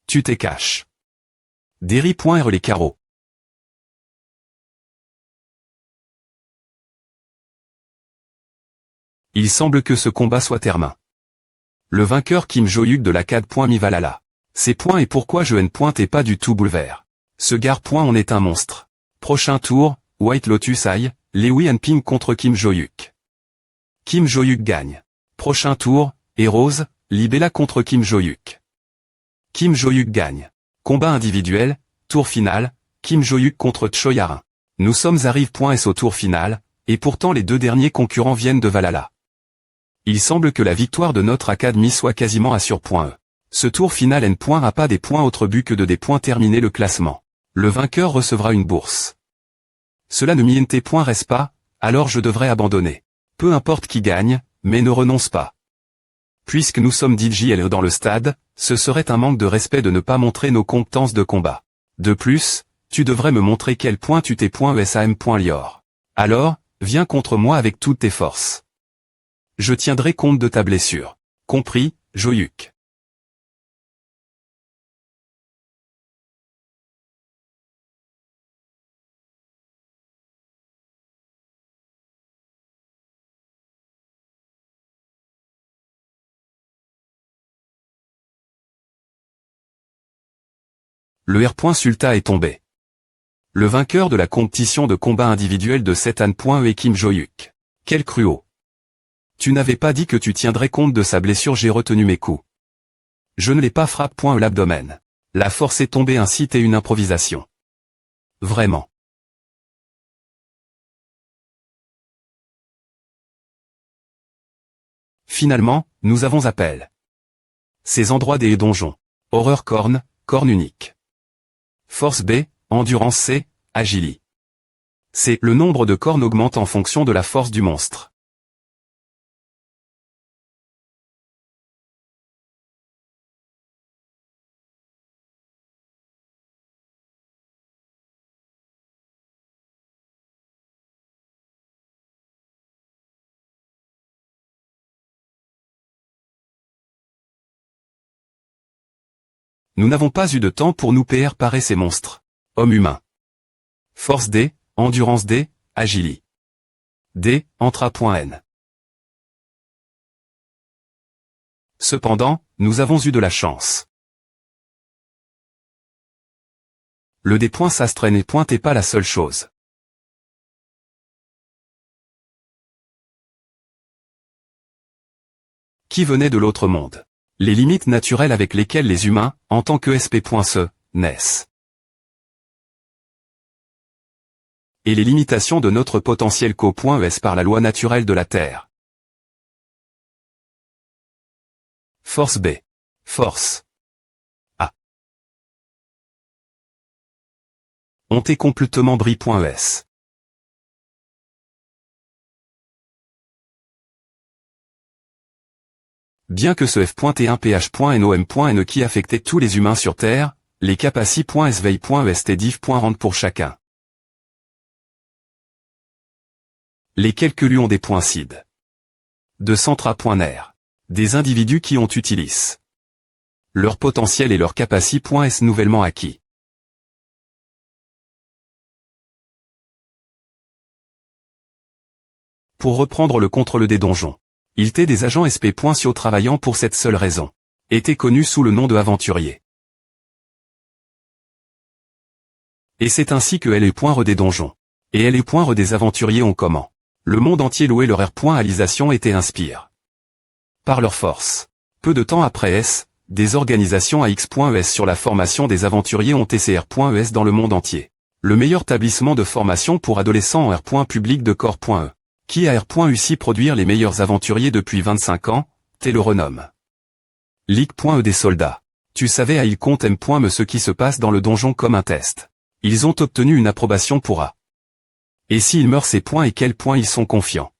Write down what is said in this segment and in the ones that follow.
Tu t'es cache. Derry.R les carreaux. Il semble que ce combat soit terminé. Le vainqueur Kim Jo-hyuk de l'Acad. Mi Valhalla. C'est point et pourquoi je n. Et pas du tout boulever. Ce gars. On est un monstre. Prochain tour, White Lotus Ai, Lee Hanping contre Kim Jo-hyuk. Kim Jo-hyuk gagne. Prochain tour, Heroes, Libella contre Kim Jo-hyuk. Kim Jo-hyuk gagne. Combat individuel, tour final, Kim Jo-hyuk contre Choi Yarin. Nous sommes arrive.s au tour final, et pourtant les deux derniers concurrents viennent de Valhalla. Il semble que la victoire de notre académie soit quasiment assure.e. Ce tour final n'a pas des points autre but que de des points terminer le classement. Le vainqueur recevra une bourse. Cela ne m'intéresse pas, alors je devrais abandonner. Peu importe qui gagne, mais ne renonce pas. Puisque nous sommes DJL dans le stade, ce serait un manque de respect de ne pas montrer nos compétences de combat. De plus, tu devrais me montrer quel point tu t'es.esam.lior. Alors, viens contre moi avec toutes tes forces. Je tiendrai compte de ta blessure. Compris, Jo-hyuk. Le R. Sulta est tombé. Le vainqueur de la compétition de combat individuel de cette année. Est Kim Jo-hyuk. Quel cruau. Tu n'avais pas dit que tu tiendrais compte de sa blessure. J'ai retenu mes coups. Je ne l'ai pas frappé. L'abdomen. La force est tombée ainsi. T'es une improvisation. Vraiment. Finalement, nous avons appel. Ces endroits des donjons. Horreur corne unique. Force B, endurance C, agility. C. Le nombre de cornes augmente en fonction de la force du monstre. Nous n'avons pas eu de temps pour nous préparer ces monstres. Homme humain. Force D, endurance D, agility. D, entra.n. Cependant, nous avons eu de la chance. Le D.Sastre n'est pas la seule chose. Qui venait de l'autre monde. Les limites naturelles avec lesquelles les humains, en tant que SP.se, naissent. Et les limitations de notre potentiel co.es par la loi naturelle de la Terre. Force B. Force A. On t'est complètement bris.es. Bien que ce F.T1ph.nom.ne qui affectait tous les humains sur Terre, les capaci.sveil.est div.rand pour chacun. Les quelques lui ont des points CID. De centra.ner. Des individus qui ont utilisé leur potentiel et leur capaci.s nouvellement acquis. Pour reprendre le contrôle des donjons. Il était des agents SP.sio travaillant pour cette seule raison. Était connu sous le nom de aventurier. Et c'est ainsi que LE.re des donjons. Et LE.re des aventuriers ont comment. Le monde entier louait leur R.alisation était inspire. Par leur force. Peu de temps après des organisations AX.es sur la formation des aventuriers ont TCR.es dans le monde entier. Le meilleur établissement de formation pour adolescents en R. Public de corps.e. Qui a R.U.C. produire les meilleurs aventuriers depuis 25 ans, t'es le renomme. Ligue.e des soldats. Tu savais à ils comptent M.me ce qui se passe dans le donjon comme un test. Ils ont obtenu une approbation pour A. Et s'ils meurent ces points et quels points ils sont confiants.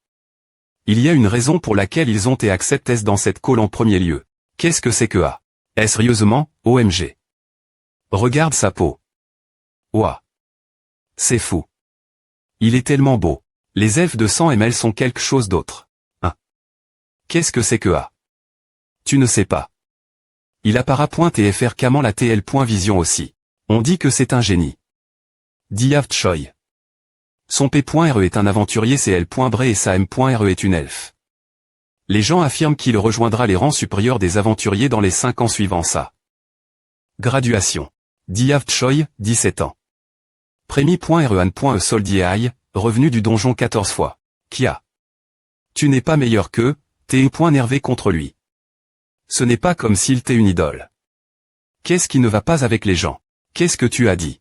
Il y a une raison pour laquelle ils ont et acceptent S dans cette call en premier lieu. Qu'est-ce que c'est que A? Sérieusement, OMG. Regarde sa peau. Ouah. C'est fou. Il est tellement beau. Les elfes de 100 ml sont quelque chose d'autre. Hein? Qu'est-ce que c'est que A? Tu ne sais pas. Il appara pointe et FR camant la TL. Vision aussi. On dit que c'est un génie. Diav Choi. Son P.RE est un aventurier CL.Bray et sa M.RE est une elfe. Les gens affirment qu'il rejoindra les rangs supérieurs des aventuriers dans les 5 ans suivant sa graduation. Diav Choi, 17 ans. Premi.RE An.E Soldier, revenu du donjon 14 fois. Kia. Tu n'es pas meilleur qu'eux, t'es nervé contre lui. Ce n'est pas comme s'il t'est une idole. Qu'est-ce qui ne va pas avec les gens? Qu'est-ce que tu as dit?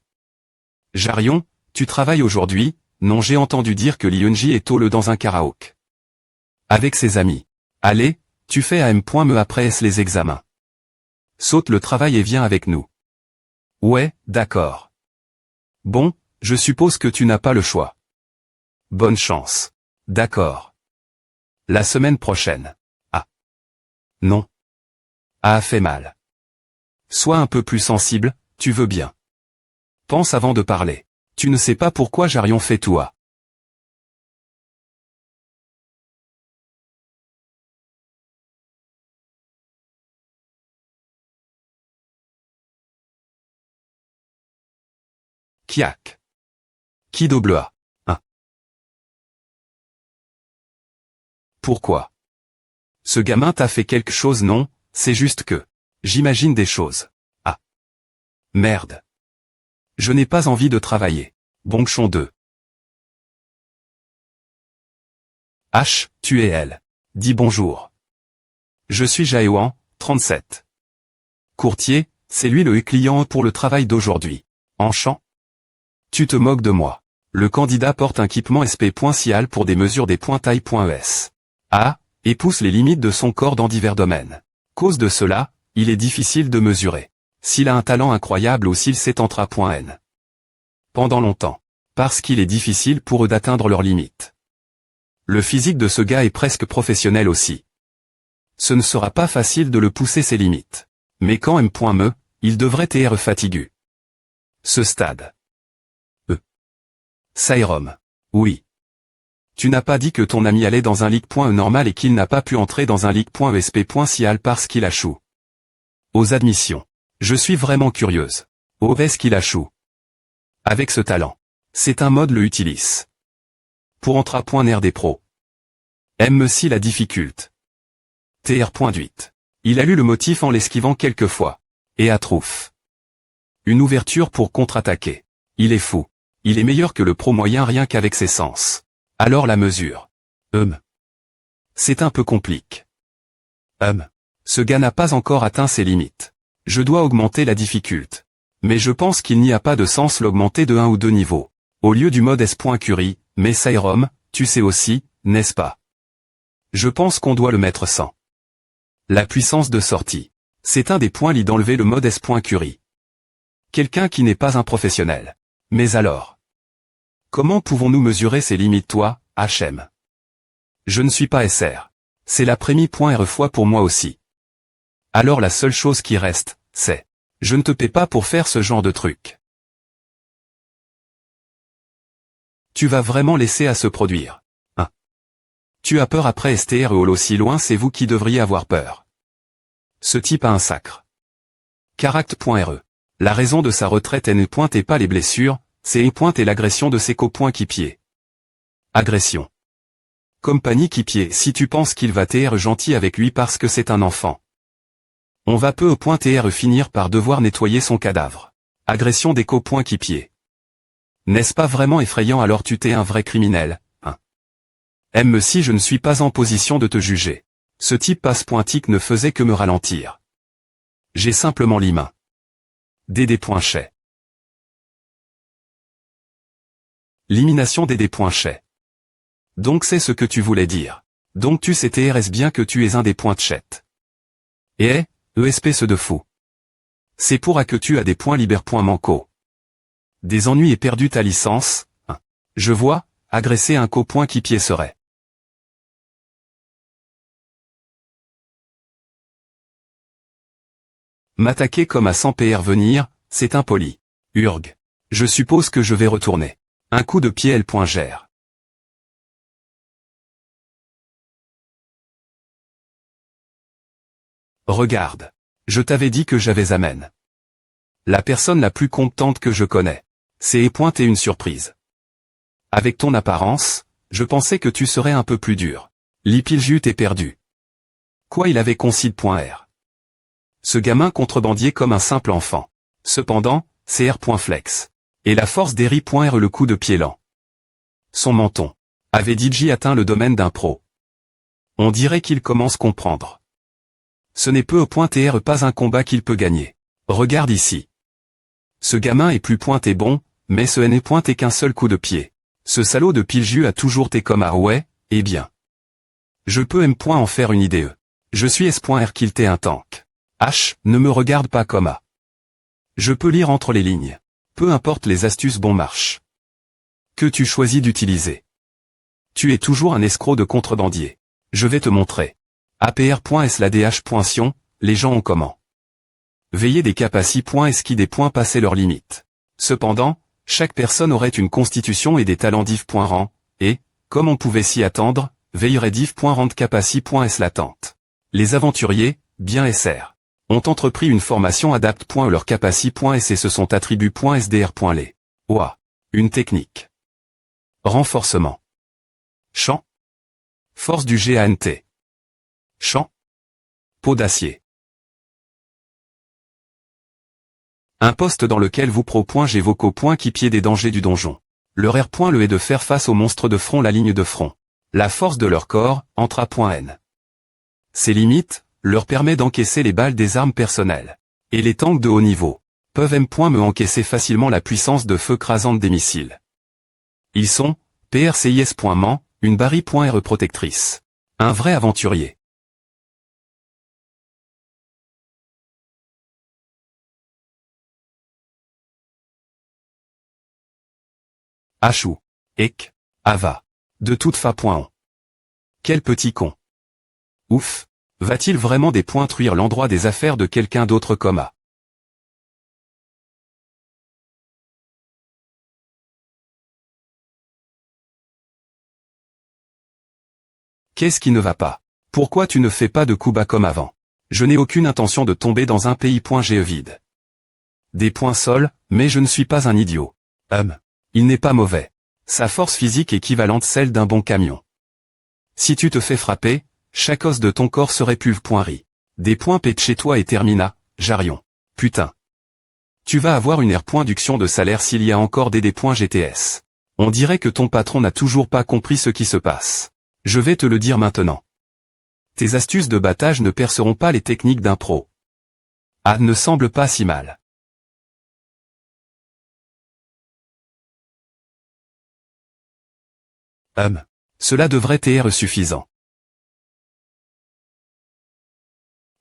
Jarion, tu travailles aujourd'hui? Non, j'ai entendu dire que Lyunji est tôt le dans un karaoke. Avec ses amis. Allez, tu fais à M.Me après les examens. Saute le travail et viens avec nous. Ouais, d'accord. Bon, je suppose que tu n'as pas le choix. Bonne chance. D'accord. La semaine prochaine. Ah. Non. Ah, fait mal. Sois un peu plus sensible, tu veux bien. Pense avant de parler. Tu ne sais pas pourquoi Jarion fait tout à. Kiak. Qui double A. 1. Pourquoi? Ce gamin t'a fait quelque chose? Non, c'est juste que. J'imagine des choses. Ah. Merde. Je n'ai pas envie de travailler. Bonchon 2. H, tu es elle. Dis bonjour. Je suis Jaewan, 37. Courtier, c'est lui le client pour le travail d'aujourd'hui. Enchant. Tu te moques de moi. Le candidat porte un équipement SP.Cial pour des mesures des points taille.es. A, et pousse les limites de son corps dans divers domaines. Cause de cela, il est difficile de mesurer s'il a un talent incroyable ou s'il s'étendra.N. Pendant longtemps. Parce qu'il est difficile pour eux d'atteindre leurs limites. Le physique de ce gars est presque professionnel aussi. Ce ne sera pas facile de le pousser ses limites. Mais quand M.Me, il devrait être fatigué. Ce stade. Sairom. Oui. Tu n'as pas dit que ton ami allait dans un League.E normal et qu'il n'a pas pu entrer dans un League.ESP.Cial parce qu'il a chou. Aux admissions. Je suis vraiment curieuse. Où est-ce qu'il a chou? Avec ce talent. C'est un mode le utilise. Pour entrer.NR des pros. M si la difficulté. TR.8. Il a lu le motif en l'esquivant quelques fois. Et a trouf. Une ouverture pour contre-attaquer. Il est fou. Il est meilleur que le pro moyen rien qu'avec ses sens. Alors la mesure. C'est un peu compliqué. Ce gars n'a pas encore atteint ses limites. Je dois augmenter la difficulté. Mais je pense qu'il n'y a pas de sens l'augmenter de 1 ou 2 niveaux. Au lieu du mode S.Curie, mais Sairom, tu sais aussi, n'est-ce pas? Je pense qu'on doit le mettre sans. La puissance de sortie. C'est un des points lits d'enlever le mode S.Curie. Quelqu'un qui n'est pas un professionnel. Mais alors? Comment pouvons-nous mesurer ses limites toi, HM? Je ne suis pas SR. C'est la Premi.RE fois pour moi aussi. Alors la seule chose qui reste, c'est. Je ne te paie pas pour faire ce genre de truc. Tu vas vraiment laisser à se produire. Tu as peur après STR et Holo si loin, c'est vous qui devriez avoir peur. Ce type a un sacre. Caract.RE. La raison de sa retraite ne pointe pas les blessures, c'est pointe et l'agression de ses coéquipiers. Agression. Compagnie équipier, si tu penses qu'il va être gentil avec lui parce que c'est un enfant. On va peu au point finir par devoir nettoyer son cadavre. Agression des coéquipiers. N'est-ce pas vraiment effrayant alors tu t'es un vrai criminel, hein? M si je ne suis pas en position de te juger. Ce type passe-pointique ne faisait que me ralentir. J'ai simplement les mains. DD.Chet. Élimination DD.Chet. Donc c'est ce que tu voulais dire. Donc tu sais TRS bien que tu es un des points de chet. Et ESP ce de fou. C'est pour que tu as des points liber.manco. Des ennuis et perdu ta licence, hein. Je vois, agresser un coéquipier serait. M'attaquer comme à 100 PR venir, c'est impoli. Urg. Je suppose que je vais retourner. Un coup de pied L.Gère. Regarde. Je t'avais dit que j'avais amen. La personne la plus compétente que je connais. C'est et une surprise. Avec ton apparence, je pensais que tu serais un peu plus dur. L'Ipiljut est perdu. Quoi il avait concide.r. Ce gamin contrebandier comme un simple enfant. Cependant, c'est R.flex. Et la force d'Eri.r le coup de pied lent. Son menton. Avait DJ atteint le domaine d'un pro. On dirait qu'il commence à comprendre. Ce n'est peu .tr pas un combat qu'il peut gagner. Regarde ici. Ce gamin est plus et bon, mais ce n'est qu'un seul coup de pied. Ce salaud de Pilju a toujours été comme ouais, eh bien. Je peux en faire une idée. Je suis S.R qu'il t'est un tank. H, ne me regarde pas comme A. Je peux lire entre les lignes. Peu importe les astuces bon marche. Que tu choisis d'utiliser. Tu es toujours un escroc de contrebandier. Je vais te montrer. APR.SLADH.sion, les gens ont comment. Veiller des capacités.s qui des points passer leurs limites. Cependant, chaque personne aurait une constitution et des talents div.rang, et, comme on pouvait s'y attendre, veillerait div.rand capacity.s latente. Les aventuriers, bien SR, ont entrepris une formation adapt. Leur capacity.s et se sont attributs.sdr.les. OA. Une technique. Renforcement. Champ. Force du GANT. Champ. Peau d'acier. Un poste dans lequel vous pro.g vocaux qui pied des dangers du donjon. Leur R. Le est de faire face aux monstres de front la ligne de front. La force de leur corps, entra.n. Ces limites, leur permet d'encaisser les balles des armes personnelles. Et les tanks de haut niveau, peuvent me encaisser facilement la puissance de feu crasante des missiles. Ils sont, PRCIS.man, une barre.re protectrice. Un vrai aventurier. Achou. Ek. Ava. De toute fa.on. Quel petit con. Ouf. Va-t-il vraiment dépointruire l'endroit des affaires de quelqu'un d'autre comme A? Qu'est-ce qui ne va pas? Pourquoi tu ne fais pas de coups bas comme avant? Je n'ai aucune intention de tomber dans un pays.ge vide. Des points sols, mais je ne suis pas un idiot. Il n'est pas mauvais. Sa force physique équivalente celle d'un bon camion. Si tu te fais frapper, chaque os de ton corps serait pulve.ri. Des points P de chez toi et termina, Jarion. Putain. Tu vas avoir une R.duction de salaire s'il y a encore des GTS. On dirait que ton patron n'a toujours pas compris ce qui se passe. Je vais te le dire maintenant. Tes astuces de battage ne perceront pas les techniques d'un pro. Ah, ne semble pas si mal. Cela devrait être suffisant.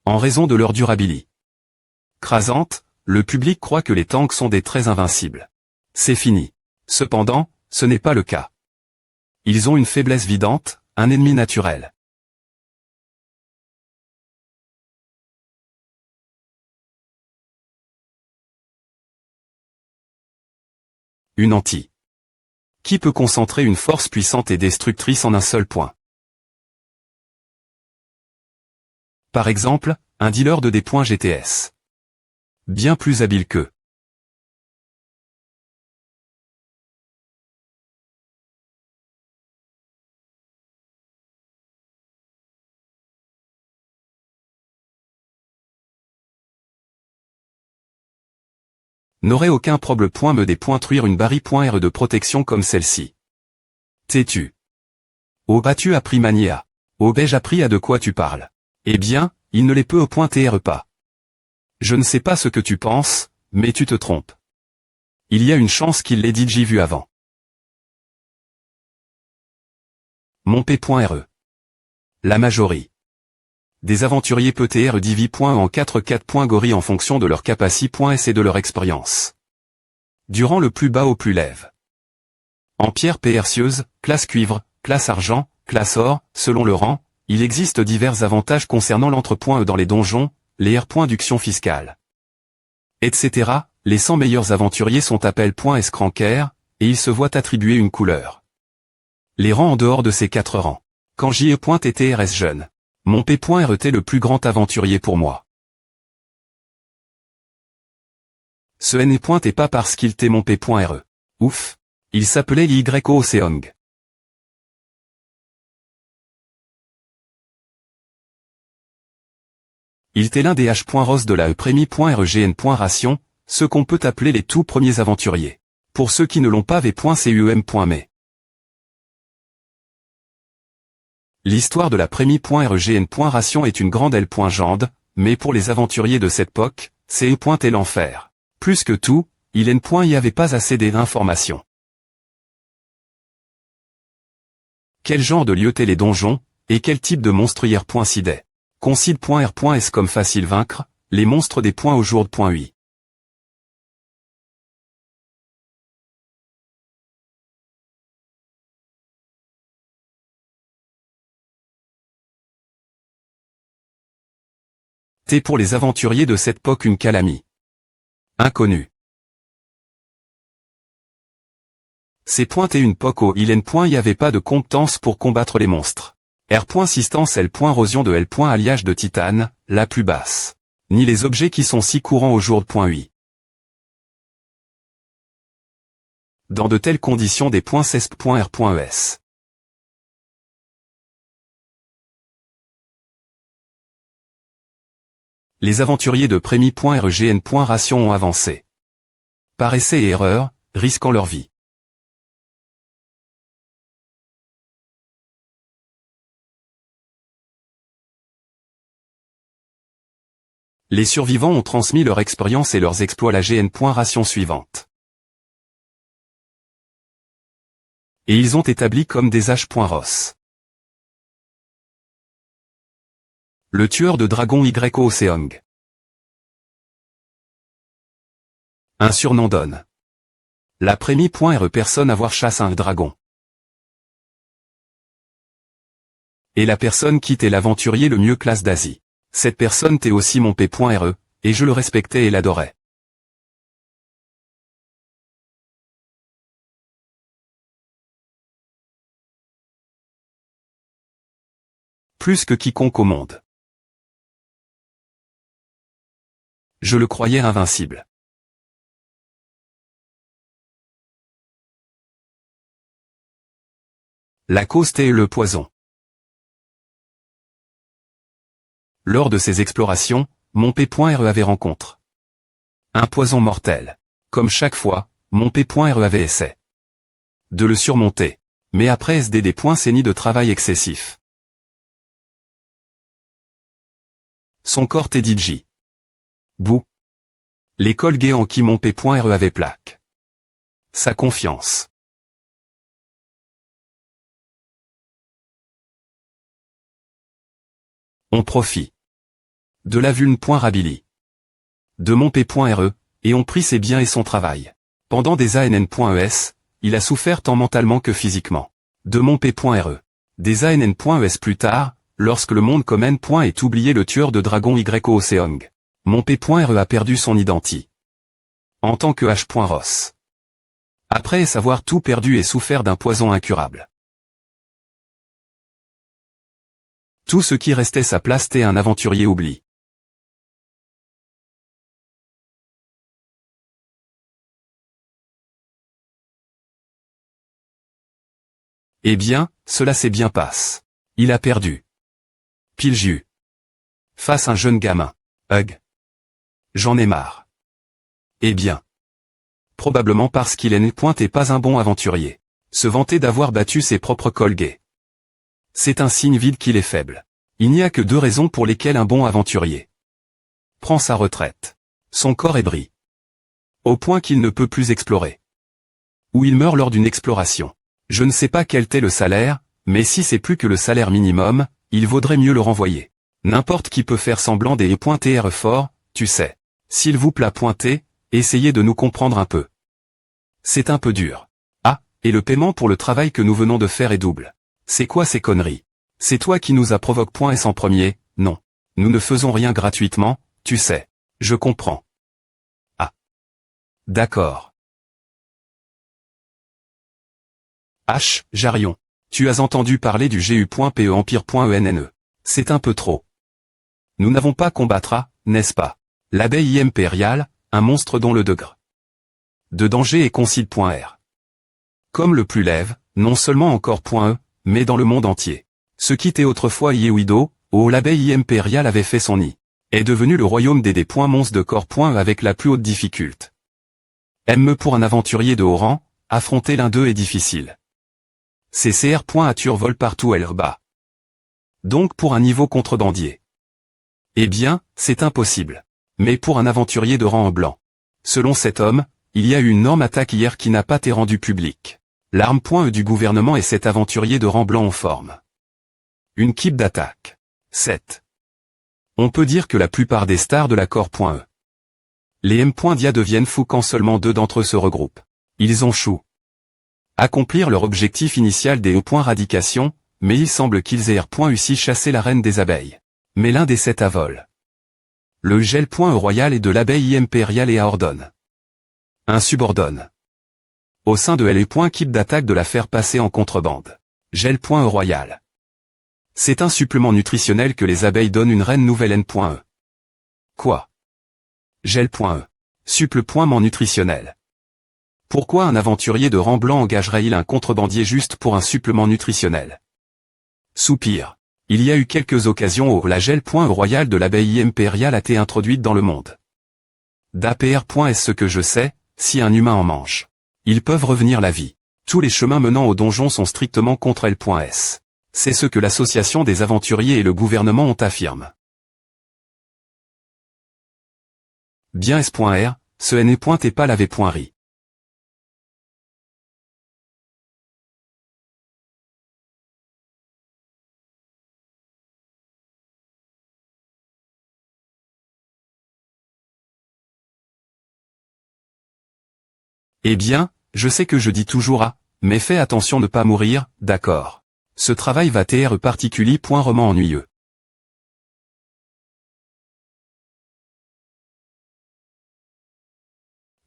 En raison de leur durabilité crasante, le public croit que les tanks sont des traits invincibles. C'est fini. Cependant, ce n'est pas le cas. Ils ont une faiblesse vidante, un ennemi naturel. Une anti. Qui peut concentrer une force puissante et destructrice en un seul point? Par exemple, un dealer de GTS. Bien plus habile qu'eux. N'aurait aucun problème me dépointruire une barre.r de protection comme celle-ci. T'es-tu? Oh bah tu as pris mania. Oh ben j'appris à de quoi tu parles. Eh bien, il ne les peut .tr pas. Je ne sais pas ce que tu penses, mais tu te trompes. Il y a une chance qu'il l'ait DJ vu avant. Mon P.re. La majorie. Des aventuriers peut-être divi. En 4 gorille en fonction de leur capacité.s et de leur expérience. Durant le plus bas au plus lève. En pierre précieuse, classe cuivre, classe argent, classe or, selon le rang, il existe divers avantages concernant l'entre.e dans les donjons, les R.duction fiscale, etc. Les 100 meilleurs aventuriers sont appel.s cranker, et ils se voient attribuer une couleur. Les rangs en dehors de ces 4 rangs. Quand j'y ai .trs jeune. Mon P.re était le plus grand aventurier pour moi. Ce N est pointe et pas parce qu'il t'est mon P.re. Ouf. Il s'appelait l'YO Seong. Il était l'un des H.Ros de la E-Premi.RGN.Ration, ceux qu'on peut appeler les tout premiers aventuriers. Pour ceux qui ne l'ont pas V.CUM.mais. L'histoire de la Premi.RGN.Ration est une grande L.Jande, mais pour les aventuriers de cette époque, c'est E. l'enfer. Plus que tout, il n'y avait pas assez d'informations. Quel genre de lieu étaient les donjons, et quel type de monstres hier.cidaient. Concide.R.S comme facile vaincre, les monstres des points au jour.ui. T'es pour les aventuriers de cette époque une calamie. Inconnu. C'est pointé une époque où il n'y avait pas de compétences pour combattre les monstres. R.Sistance L.Rosion de L. Alliage de titane, la plus basse. Ni les objets qui sont si courants au jour.ui. Dans de telles conditions des .cesp.R.es. Les aventuriers de Premi.RGN.Ration ont avancé. Par essai et erreur, risquant leur vie. Les survivants ont transmis leur expérience et leurs exploits à la GN.Ration suivante. Et ils ont établi comme des H.Ros. Le tueur de dragon YO Seong. Un surnom donne. La Premi.RE personne avoir chasse un dragon. Et la personne qui était l'aventurier le mieux classe d'Asie. Cette personne t'est aussi mon P.RE, et je le respectais et l'adorais. Plus que quiconque au monde. Je le croyais invincible. La cause était le poison. Lors de ces explorations, mon P.RE avait rencontre. Un poison mortel. Comme chaque fois, mon P.RE avait essai de le surmonter. Mais après SD des points saignis de travail excessif. Son corps TDJ. Bouh. L'école gay en qui mon P.RE avait plaque. Sa confiance. On profite. De la vuln.rabili. De mon P.RE, et on prit ses biens et son travail. Pendant des ANN.ES, il a souffert tant mentalement que physiquement. De mon P.RE. Des ANN.ES plus tard, lorsque le monde comme N. est oublié le tueur de dragon YO Seong. Mon P.RE a perdu son identité. En tant que H.Ros. Après avoir tout perdu et souffert d'un poison incurable. Tout ce qui restait sa place était un aventurier oublié. Eh bien, cela s'est bien passé. Il a perdu. Pilju. Face un jeune gamin. Hug. J'en ai marre. Eh bien. Probablement parce qu'il n'est pas un bon aventurier. Se vanter d'avoir battu ses propres collègues. C'est un signe vide qu'il est faible. Il n'y a que deux raisons pour lesquelles un bon aventurier prend sa retraite. Son corps est bris. Au point qu'il ne peut plus explorer. Ou il meurt lors d'une exploration. Je ne sais pas quel était le salaire, mais si c'est plus que le salaire minimum, il vaudrait mieux le renvoyer. N'importe qui peut faire semblant des .R fort, tu sais. S'il vous plaît pointer, essayez de nous comprendre un peu. C'est un peu dur. Ah, et le paiement pour le travail que nous venons de faire est double. C'est quoi ces conneries? C'est toi qui nous a provoqué .S en premier, non. Nous ne faisons rien gratuitement, tu sais. Je comprends. Ah. D'accord. H. Jarion. Tu as entendu parler du GU.PE Empire.ENNE. C'est un peu trop. Nous n'avons pas combattra, n'est-ce pas? L'abeille impériale, un monstre dont le degré de danger est concile.r. Comme le plus lève, non seulement encore .e, mais dans le monde entier. Ce qui était autrefois Yehuido, où l'abeille impériale avait fait son nid, est devenu le royaume des monstres de corps.e avec la plus haute difficulté. Pour un aventurier de haut rang, affronter l'un d'eux est difficile. Ces CR.ature volent partout elle bas. Donc pour un niveau contrebandier. Eh bien, c'est impossible. Mais pour un aventurier de rang en blanc. Selon cet homme, il y a eu une énorme attaque hier qui n'a pas été rendue publique. L'arme.e du gouvernement et cet aventurier de rang blanc en forme. Une équipe d'attaque. 7. On peut dire que la plupart des stars de l'accord.e. Les M.dia deviennent fous quand seulement 2 d'entre eux se regroupent. Ils ont chou. Accomplir leur objectif initial des E.radication, mais il semble qu'ils aient réussi chasser la reine des abeilles. Mais l'un des 7 a vol. Le gel.e royal est de l'abeille impériale et ordonne. Un subordonne. Au sein de LE.keep d'attaque de la faire passer en contrebande. Gel.e royal. C'est un supplément nutritionnel que les abeilles donnent une reine nouvelle N.e. Quoi? Gel.e. Supplément nutritionnel. Pourquoi un aventurier de rang blanc engagerait-il un contrebandier juste pour un supplément nutritionnel? Soupir. Il y a eu quelques occasions où la gel.e royale de l'abeille impériale a été introduite dans le monde. D'APR. Est-ce que je sais, si un humain en mange, ils peuvent revenir la vie. Tous les chemins menant au donjon sont strictement contre L.S. C'est ce que l'association des aventuriers et le gouvernement ont affirmé. Bien S.R, ce n'est pas lavé.ri. Eh bien, je sais que je dis toujours ah, mais fais attention de ne pas mourir, d'accord. Ce travail va être particulier. Roman ennuyeux.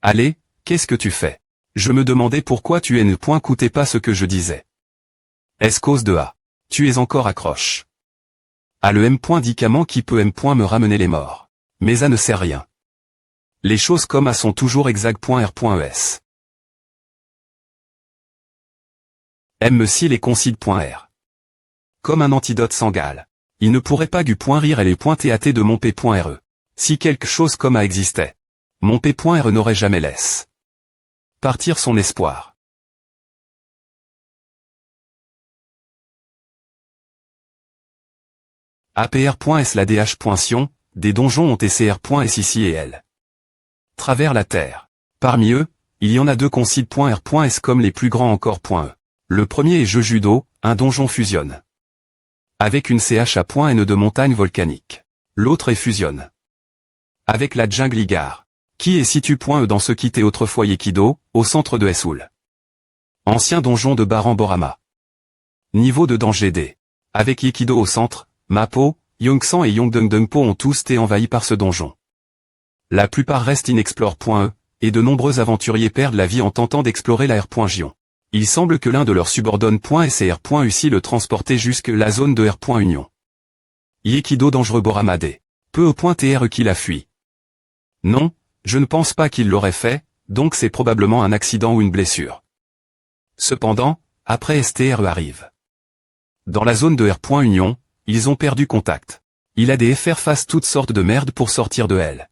Allez, qu'est-ce que tu fais? Je me demandais pourquoi tu ne coûtais pas ce que je disais. Est-ce cause de A? Tu es encore accroche. A le M.dicament qui peut me ramener les morts. Mais A ne sert rien. Les choses comme A sont toujours exact.r.es. M si les concide.r. Comme un antidote s'engale. Il ne pourrait pas rire et les .tat de mon P.re. Si quelque chose comme A existait. Mon P.re n'aurait jamais laissé partir son espoir. APR.s la DH.sion, des donjons ont TCR.s ici et L. Travers la terre. Parmi eux, il y en a 2 concile.r.s comme les plus grands encore.e. Le premier est Jeu Judo, un donjon fusionne. Avec une CHA.n de montagne volcanique. L'autre est fusionne. Avec la jungle Igar. Qui est situe.e dans ce qui était autrefois Yekido, au centre de Essoul. Ancien donjon de Baran Borama. Niveau de danger D. Avec Yekido au centre, Mapo, Yongsan et Yongdengdengpo ont tous été envahis par ce donjon. La plupart restent inexplore.e, et de nombreux aventuriers perdent la vie en tentant d'explorer la R.Gion. Il semble que l'un de leurs subordonne.s et R.Ussi le transportait jusque la zone de R.Union. Yekido dangereux Boramadé. Peu au .tr qu'il a fui. Non, je ne pense pas qu'il l'aurait fait, donc c'est probablement un accident ou une blessure. Cependant, après STRE arrive. Dans la zone de R.Union, ils ont perdu contact. Il a des FR face toutes sortes de merde pour sortir de elle.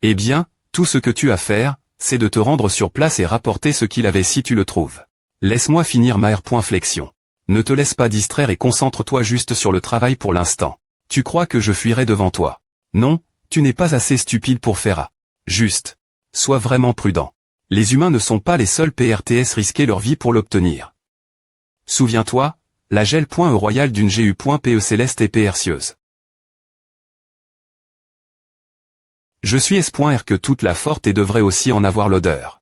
Eh bien, tout ce que tu as à faire, c'est de te rendre sur place et rapporter ce qu'il avait si tu le trouves. Laisse-moi finir ma R.flexion. Ne te laisse pas distraire et concentre-toi juste sur le travail pour l'instant. Tu crois que je fuirai devant toi? Non, tu n'es pas assez stupide pour faire A. Juste. Sois vraiment prudent. Les humains ne sont pas les seuls PRTS risquer leur vie pour l'obtenir. Souviens-toi, la gel.e royale d'une GU.PE céleste et percieuse. Je suis S.R que toute la forte et devrait aussi en avoir l'odeur.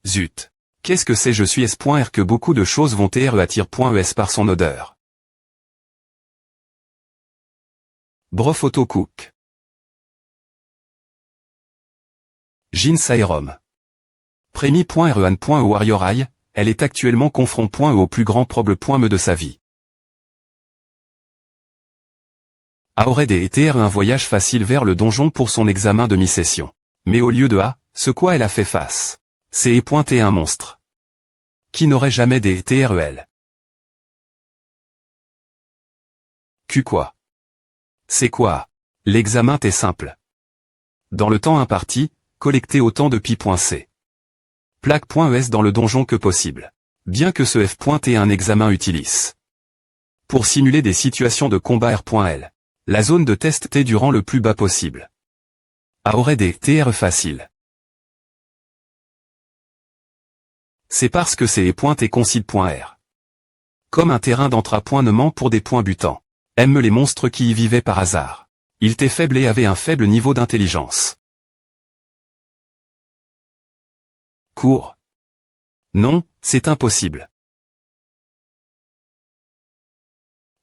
Zut. Qu'est-ce que c'est je suis S.R que beaucoup de choses vont attirer.es par son odeur. Brof Autocook. Jin Saerom. Premi.Rehan.e Warrior Eye, elle est actuellement confronte.e au plus grand problème de sa vie. A aurait des ETR un voyage facile vers le donjon pour son examen de mi-session. Mais au lieu de A, ce quoi elle a fait face. C'est pointé un monstre. Qui n'aurait jamais des ETREL. Q quoi? C'est quoi? L'examen est simple. Dans le temps imparti, collectez autant de pi.c. Plaque.es dans le donjon que possible. Bien que ce f.t un examen utilis. Pour simuler des situations de combat R.L. La zone de test T durant le plus bas possible. A aurait des TR faciles. C'est parce que c'est et concide.r. Comme un terrain d'entrapointement pour des points butants. Aime les monstres qui y vivaient par hasard. Il était faible et avait un faible niveau d'intelligence. Cours. Non, c'est impossible.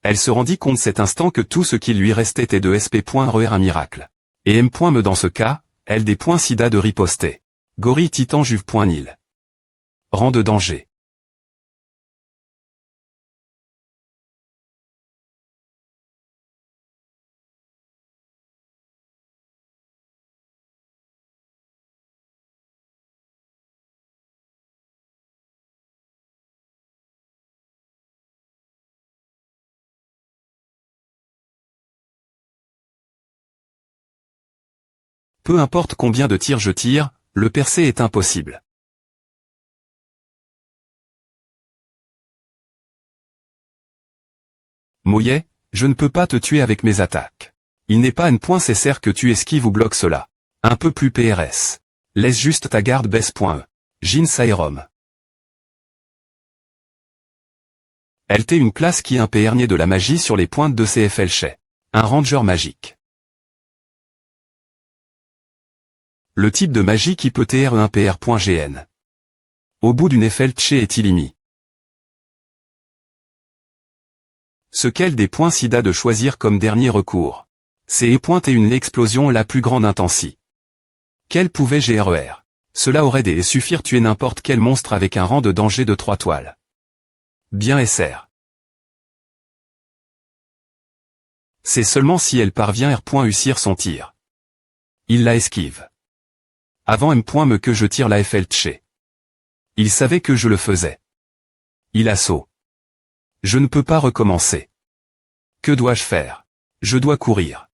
Elle se rendit compte cet instant que tout ce qui lui restait était de sp.re un miracle. Et m.me dans ce cas, elle des points sida de riposter. Gorille titan juve.nil. Rang de danger. Peu importe combien de tirs je tire, le percer est impossible. Moyet, je ne peux pas te tuer avec mes attaques. Il n'est pas nécessaire que tu esquives ou bloques cela. Un peu plus PRS. Laisse juste ta garde baisse.e. Jin Saerom. Elle t'est une classe qui impernier de la magie sur les pointes de CFL chez. Un ranger magique. Le type de magie qui peut TR un PR.gn. Au bout d'une FLC est illimi. Ce qu'elle des points sida de choisir comme dernier recours. C'est et une explosion la plus grande intensie. Quel pouvait GRER? Cela aurait des suffire tuer n'importe quel monstre avec un rang de danger de 3 toiles. Bien SR. C'est seulement si elle parvient R.réussir son tir. Il la esquive. Avant M.me que je tire la FLC. Il savait que je le faisais. Il assaut. Je ne peux pas recommencer. Que dois-je faire? Je dois courir.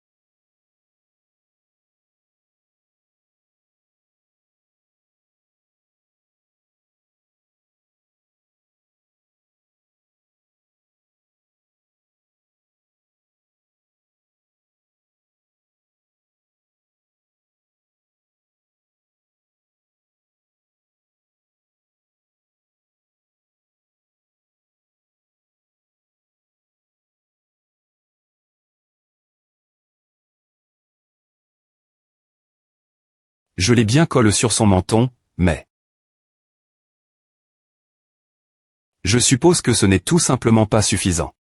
Je l'ai bien collé sur son menton, mais... Je suppose que ce n'est tout simplement pas suffisant.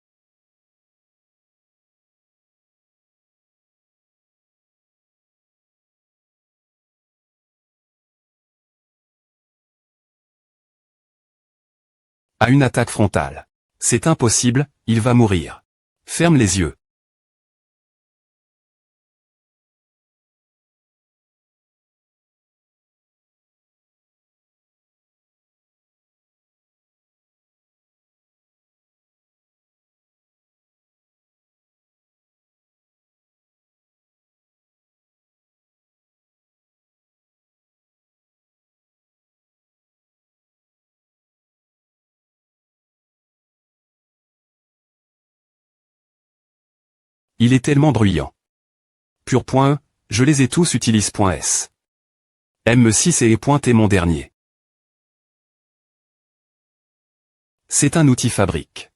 À une attaque frontale. C'est impossible, il va mourir. Ferme les yeux. Il est tellement bruyant. Pur.e, je les ai tous utilise.s. M6 et est mon dernier. C'est un outil fabrique.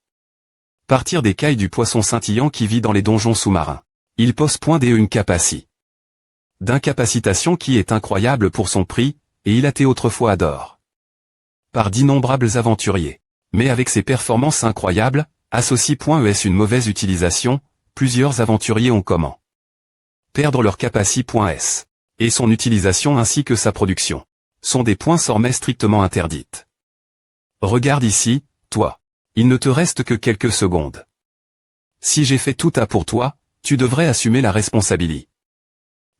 Partir des cailles du poisson scintillant qui vit dans les donjons sous-marins. Il pose .de une capacité d'incapacitation qui est incroyable pour son prix, et il a été autrefois adore. Par d'innombrables aventuriers. Mais avec ses performances incroyables, associe.es une mauvaise utilisation, plusieurs aventuriers ont comment perdre leur capacité.s. Et son utilisation ainsi que sa production sont des points sormets strictement interdites. Regarde ici, toi. Il ne te reste que quelques secondes. Si j'ai fait tout à pour toi, Tu devrais assumer la responsabilité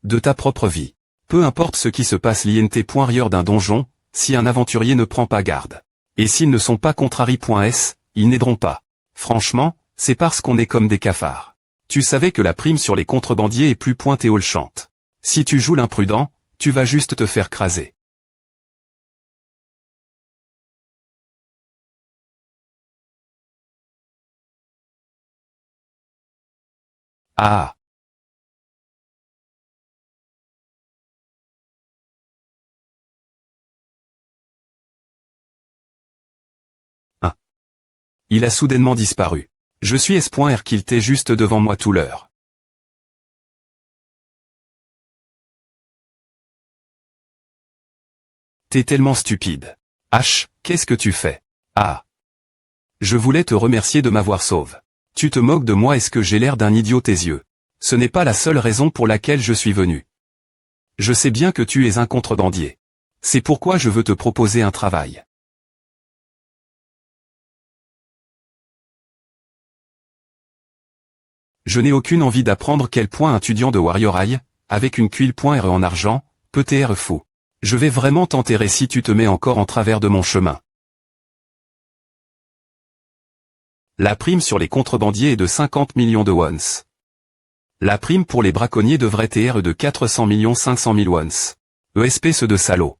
de ta propre vie. Peu importe ce qui se passe l'int.rieur d'un donjon, si un aventurier ne prend pas garde. Et s'ils ne sont pas contrariés.s, ils n'aideront pas. Franchement, c'est parce qu'on est comme des cafards. Tu savais que la prime sur les contrebandiers est plus pointée au le chante. Si tu joues l'imprudent, tu vas juste te faire craser. Ah. Ah. Il a soudainement disparu. Je suis S.R qu'il t'est juste devant moi tout l'heure. T'es tellement stupide. H, qu'est-ce que tu fais? Ah. Je voulais te remercier de m'avoir sauvé. Tu te moques de moi, est-ce que j'ai l'air d'un idiot tes yeux? Ce n'est pas la seule raison pour laquelle je suis venu. Je sais bien que tu es un contrebandier. C'est pourquoi je veux te proposer un travail. Je n'ai aucune envie d'apprendre quel point un étudiant de Warrior Eye, avec une cuile.re en argent, peut être fou. Je vais vraiment t'enterrer si tu te mets encore en travers de mon chemin. La prime sur les contrebandiers est de 50 millions de wons. La prime pour les braconniers devrait être de 400 500 000 wons. Espèce de salaud.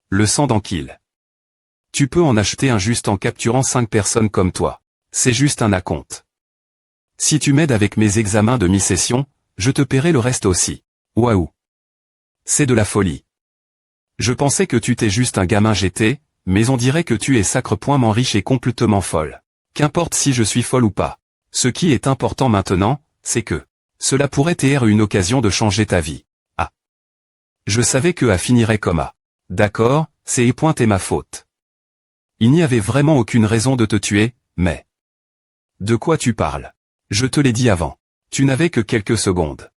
Le sang d'Anquil. Tu peux en acheter un juste en capturant 5 personnes comme toi. C'est juste un acompte. Si tu m'aides avec mes examens de mi-session, je te paierai le reste aussi. Waouh. C'est de la folie. Je pensais que tu t'es juste un gamin GT, mais on dirait que tu es sacrepointement riche et complètement folle. Qu'importe si je suis folle ou pas. Ce qui est important maintenant, c'est que cela pourrait être une occasion de changer ta vie. Ah. Je savais que A finirait comme A. D'accord, c'est et ma faute. Il n'y avait vraiment aucune raison de te tuer, mais... De quoi tu parles? Je te l'ai dit avant. Tu n'avais que quelques secondes.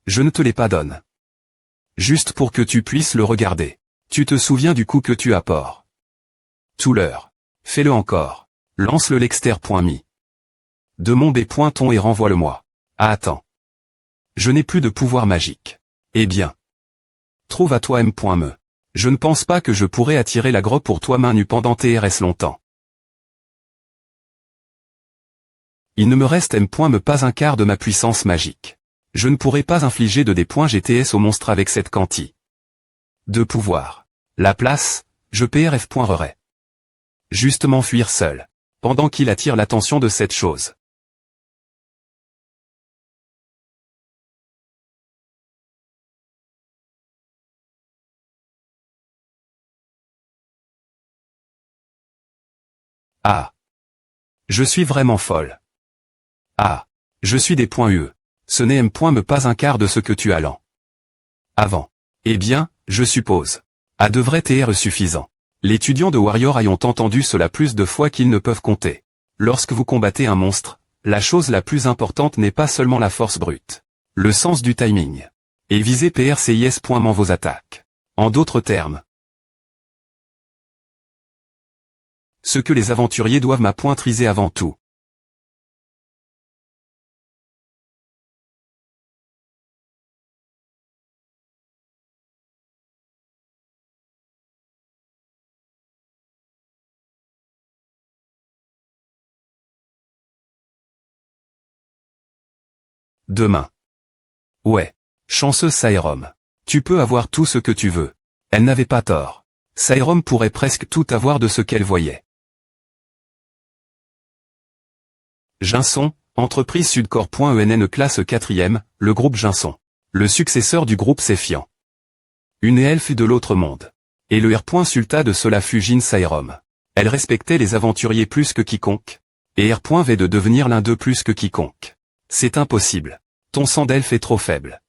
Je ne te les pas donne. Juste pour que tu puisses le regarder. Tu te souviens du coup que tu as port. Tout l'heure. Fais-le encore. Lance le Lexter.me. De mon B.ton et renvoie-le-moi. Ah attends. Je n'ai plus de pouvoir magique. Eh bien. Trouve à toi M.me. Je ne pense pas que je pourrais attirer la grotte pour toi main nue pendant TRS longtemps. Il ne me reste M.me pas un quart de ma puissance magique. Je ne pourrai pas infliger de des points GTS au monstre avec cette quanti de pouvoir. La place, je PRF.rerai. Justement fuir seul. Pendant qu'il attire l'attention de cette chose. Ah. Je suis vraiment folle. Ah. Je suis des points UE. Ce n'est M.me pas un quart de ce que tu as l'an. Avant. Eh bien, je suppose. A devrait être suffisant. Les étudiants de Warrior Eye ont entendu cela plus de fois qu'ils ne peuvent compter. Lorsque vous combattez un monstre, la chose la plus importante n'est pas seulement la force brute. Le sens du timing. Et visez PRCIS.ment vos attaques. En d'autres termes. Ce que les aventuriers doivent m'appointriser avant tout. Demain. Ouais. Chanceuse Saerom. Tu peux avoir tout ce que tu veux. Elle n'avait pas tort. Saerom pourrait presque tout avoir de ce qu'elle voyait. Ginson, entreprise Sudcorp.enn classe 4e, le groupe Ginson. Le successeur du groupe Séfiant. Une elfe de l'autre monde. Et le R.Sulta de cela fut Jin Saerom. Elle respectait les aventuriers plus que quiconque. Et R.V de devenir l'un d'eux plus que quiconque. C'est impossible. Ton sang d'elfe est trop faible.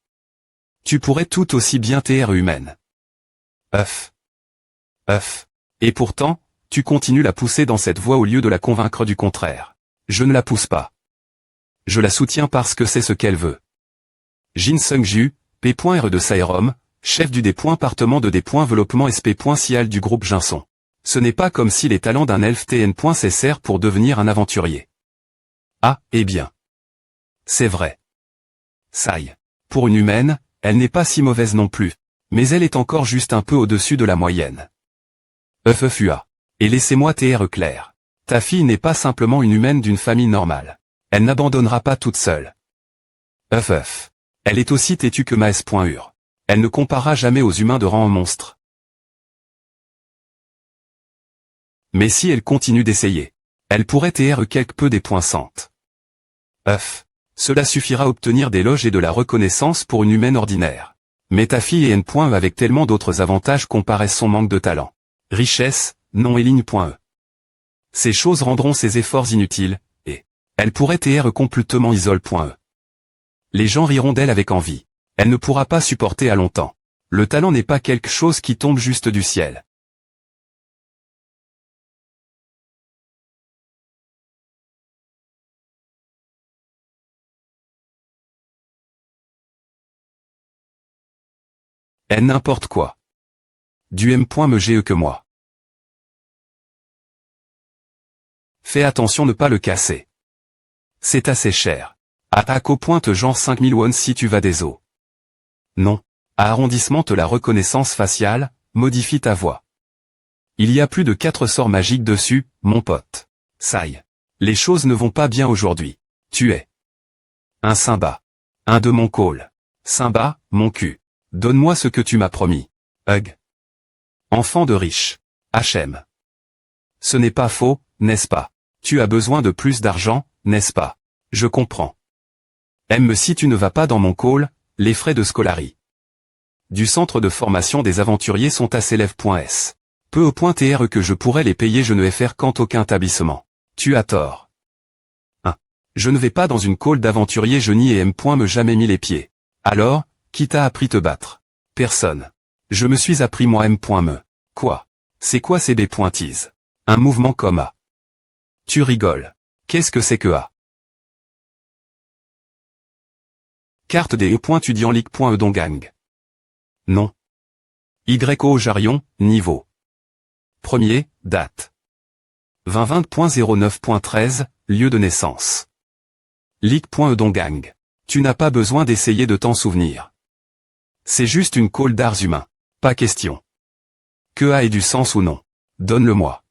Tu pourrais tout aussi bien t'être humaine. Œuf. Et pourtant, tu continues la pousser dans cette voie au lieu de la convaincre du contraire. Je ne la pousse pas. Je la soutiens parce que c'est ce qu'elle veut. Jin Sung-ju, P.R de Saerom, chef du département de développement SP.cial du groupe Ginson. Ce n'est pas comme si les talents d'un elfe TN.cessèrent pour devenir un aventurier. Ah, eh bien. C'est vrai. Saï. Pour une humaine, elle n'est pas si mauvaise non plus. Mais elle est encore juste un peu au-dessus de la moyenne. Fua. Et laissez-moi t'être clair. Ta fille n'est pas simplement une humaine d'une famille normale. Elle n'abandonnera pas toute seule. Elle est aussi têtue que Maes.ur. Elle ne comparera jamais aux humains de rang en monstre. Mais si elle continue d'essayer, elle pourrait être quelque peu dépoinçante. Cela suffira à obtenir des loges et de la reconnaissance pour une humaine ordinaire. Mais ta fille est N.E avec tellement d'autres avantages qu'on paraisse son manque de talent. Richesse, non et ligne.e. Ces choses rendront ses efforts inutiles, et elle pourrait être complètement isole.e. Les gens riront d'elle avec envie. Elle ne pourra pas supporter à longtemps. Le talent n'est pas quelque chose qui tombe juste du ciel. N'importe quoi. Du M.MGE que moi. Fais attention ne pas le casser. C'est assez cher. Attaque au pointe genre 5000 won si tu vas des os. Non. À arrondissement la reconnaissance faciale, modifie ta voix. Il y a plus de 4 sorts magiques dessus, mon pote. Saï. Les choses ne vont pas bien aujourd'hui. Tu es un Simba. Un de mon call. Simba, mon cul. Donne-moi ce que tu m'as promis. Hug. Enfant de riche. HM. Ce n'est pas faux, n'est-ce pas? Tu as besoin de plus d'argent, n'est-ce pas? Je comprends. Si tu ne vas pas dans mon call, les frais de scolarie du centre de formation des aventuriers sont à s'élève.s. Peu au point TR que je pourrais les payer, je ne vais faire quant aucun établissement. Tu as tort. 1. Je ne vais pas dans une call d'aventuriers, je n'y ai me jamais mis les pieds. Alors, qui t'a appris te battre? Personne. Je me suis appris moi me. Quoi? C'est quoi ces B.Is? Un mouvement comme A. Tu rigoles. Qu'est-ce que c'est que A? Carte des E.Tudiant League.E Dongang. Non. YO Jarion, niveau. Premier, date. 2020.09.13, lieu de naissance. League.E Dongang. Tu n'as pas besoin d'essayer de t'en souvenir. C'est juste une call d'arts humains. Pas question. Que A ait du sens ou non. Donne-le-moi.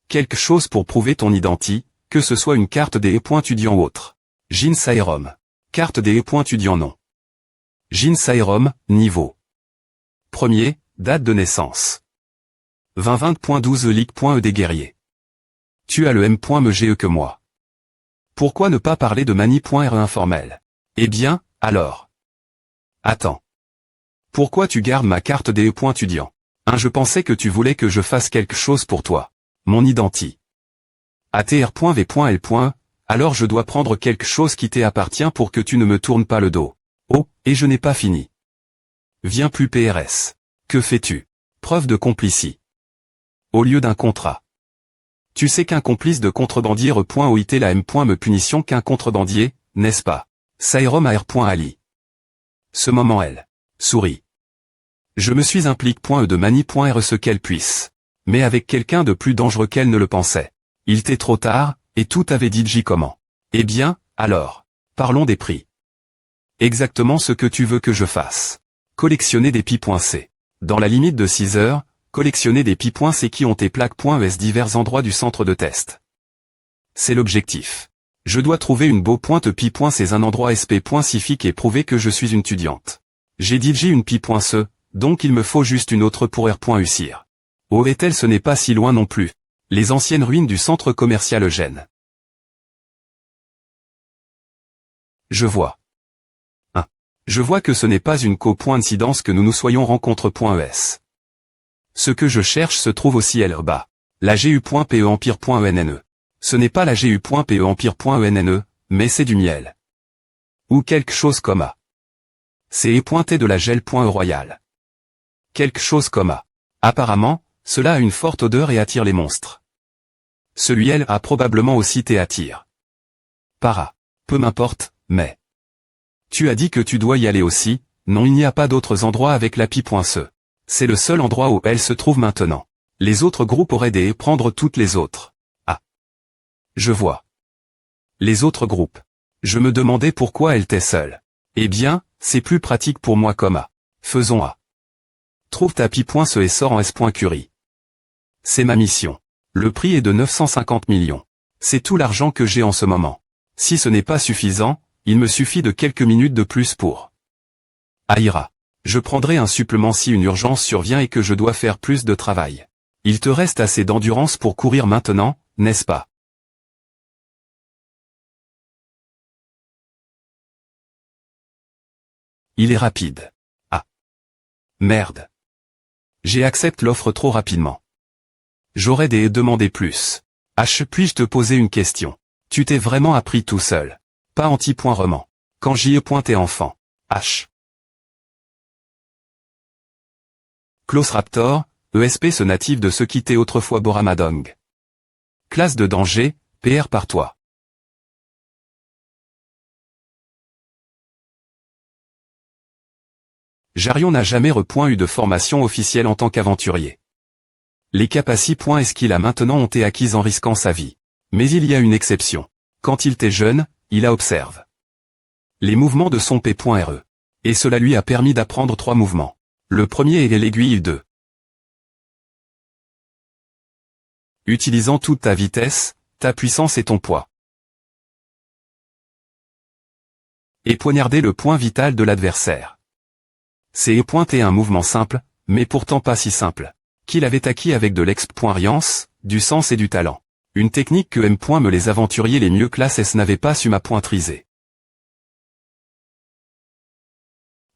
Quelque chose pour prouver ton identité, que ce soit une carte des E.Tudiant ou autre. Jin Sairom. Carte des E.Tudiant non. Jin Sairom, niveau. Premier, date de naissance. 2020.12 League.E des guerriers. Tu as le M.MGE que moi. Pourquoi ne pas parler de mani.re informel? Eh bien, alors. Attends. Pourquoi tu gardes ma carte des E.Tudiant? Je pensais que tu voulais que je fasse quelque chose pour toi. Mon identité. ATR.V.L. Alors je dois prendre quelque chose qui t'appartient pour que tu ne me tournes pas le dos. Oh, et je n'ai pas fini. Viens plus PRS. Que fais-tu? Preuve de complicie. Au lieu d'un contrat. Tu sais qu'un complice de contrebandier .OIT la me punition qu'un contrebandier, n'est-ce pas? Sairom AR.Ali. Ce moment elle. Sourit. Je me suis implique.e de mani.re ce qu'elle puisse. Mais avec quelqu'un de plus dangereux qu'elle ne le pensait. Il était trop tard, et tout avait dit comment. Eh bien, alors. Parlons des prix. Exactement ce que tu veux que je fasse. Collectionner des pi.c. Dans la limite de 6 heures, collectionner des pi.c qui ont tes plaques.es divers endroits du centre de test. C'est l'objectif. Je dois trouver une beau pointe pi.c un endroit sp.cifique et prouver que je suis une étudiante. J'ai dit une pi.ce, donc il me faut juste une autre pour r.ucir. Oh et-elle ce n'est pas si loin non plus. Les anciennes ruines du centre commercial Eugène. Je vois. Je vois que ce n'est pas une coïncidence que nous nous soyons rencontres.es. Ce que je cherche se trouve aussi bas. La GU.PE Empire.ENNE. Ce n'est pas la GU.PE Empire.ENNE, mais c'est du miel. Ou quelque chose comme A. C'est pointé de la gel.E royal. Quelque chose comme A. Apparemment, cela a une forte odeur et attire les monstres. Celui a probablement aussi t'attire. Para. Peu m'importe, mais... Tu as dit que tu dois y aller aussi, Non, il n'y a pas d'autres endroits avec l'api.se. C'est le seul endroit où elle se trouve maintenant. Les autres groupes auraient des prendre toutes les autres. Ah. Je vois. Les autres groupes. Je me demandais pourquoi elle était seule. Eh bien, c'est plus pratique pour moi comme A. Faisons A. Trouve tapi.se et sors en s.curie. C'est ma mission. Le prix est de 950 millions. C'est tout l'argent que j'ai en ce moment. Si ce n'est pas suffisant, il me suffit de quelques minutes de plus pour. Aïra. Je prendrai un supplément si une urgence survient et que je dois faire plus de travail. Il te reste assez d'endurance pour courir maintenant, n'est-ce pas? Il est rapide. Ah. Merde. J'ai accepté l'offre trop rapidement. J'aurais demandé plus. H. Puis-je te poser une question? Tu t'es vraiment appris tout seul. Pas anti-roman. Quand j'y ai pointé enfant. H. Klaus Raptor, ESP ce natif de ce qu'était autrefois Boramadong. Classe de danger, PR par toi. Jarion n'a jamais eu de formation officielle en tant qu'aventurier. Les capacités est-ce qu'il a maintenant ont été acquises en risquant sa vie. Mais il y a une exception. Quand il était jeune, il a observé les mouvements de son P.re. Et cela lui a permis d'apprendre 3 mouvements. Le premier est l'aiguille 2. Utilisant toute ta vitesse, ta puissance et ton poids. Et poignarder le point vital de l'adversaire. C'est pointer un mouvement simple, mais pourtant pas si simple, qu'il avait acquis avec de l'expérience, du sens et du talent. Une technique que me les aventuriers les mieux classes n'avaient pas su m'appointriser.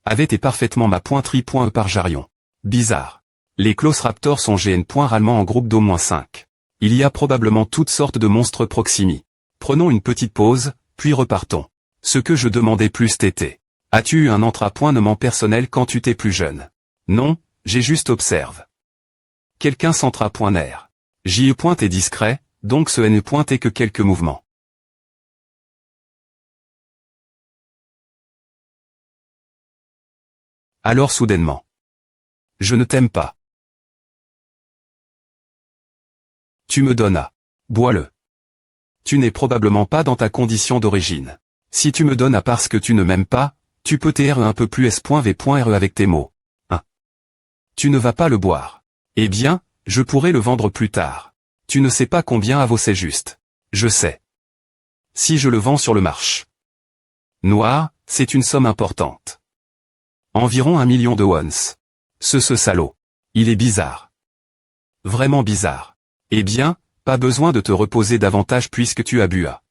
Avait été parfaitement ma pointerie.e par Jarion. Bizarre. Les Klaus Raptors sont rarement en groupe d'au moins 5. Il y a probablement toutes sortes de monstres proximi. Prenons une petite pause, puis repartons. Ce que je demandais plus t'était. As-tu eu un entrapointement personnel quand tu t'es plus jeune? Non, j'ai juste observé. Quelqu'un s'entrapoinère. J'y est discret, donc ce n'est pointé que quelques mouvements. Alors soudainement. Je ne t'aime pas. Tu me donnes à. Bois-le. Tu n'es probablement pas dans ta condition d'origine. Si tu me donnes à parce que tu ne m'aimes pas, tu peux t'er un peu plus s.v.re avec tes mots. 1. Tu ne vas pas le boire. Eh bien, je pourrais le vendre plus tard. Tu ne sais pas combien à vaut c'est juste. Je sais. Si je le vends sur le marché noir, c'est une somme importante. Environ 1 million de wons. Ce salaud. Il est bizarre. Vraiment bizarre. Eh bien, pas besoin de te reposer davantage puisque tu as bu à.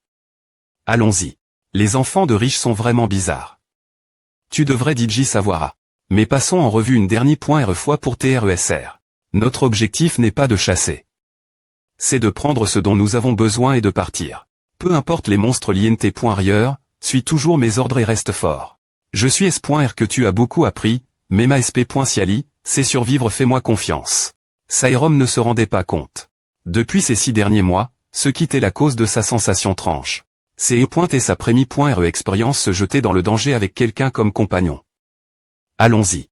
Allons-y. Les enfants de riches sont vraiment bizarres. Tu devrais DJ savoir à. Mais passons en revue une dernière fois pour TRESR. Notre objectif n'est pas de chasser. C'est de prendre ce dont nous avons besoin et de partir. Peu importe les monstres liés.r, suis toujours mes ordres et reste fort. Je suis S.R que tu as beaucoup appris, mais ma SP.Ciali, c'est survivre fais-moi confiance. Sairom ne se rendait pas compte. Depuis ces 6 derniers mois, ce qui était la cause de sa sensation tranche. C'est et sa prémie.re expérience se jeter dans le danger avec quelqu'un comme compagnon. Allons-y.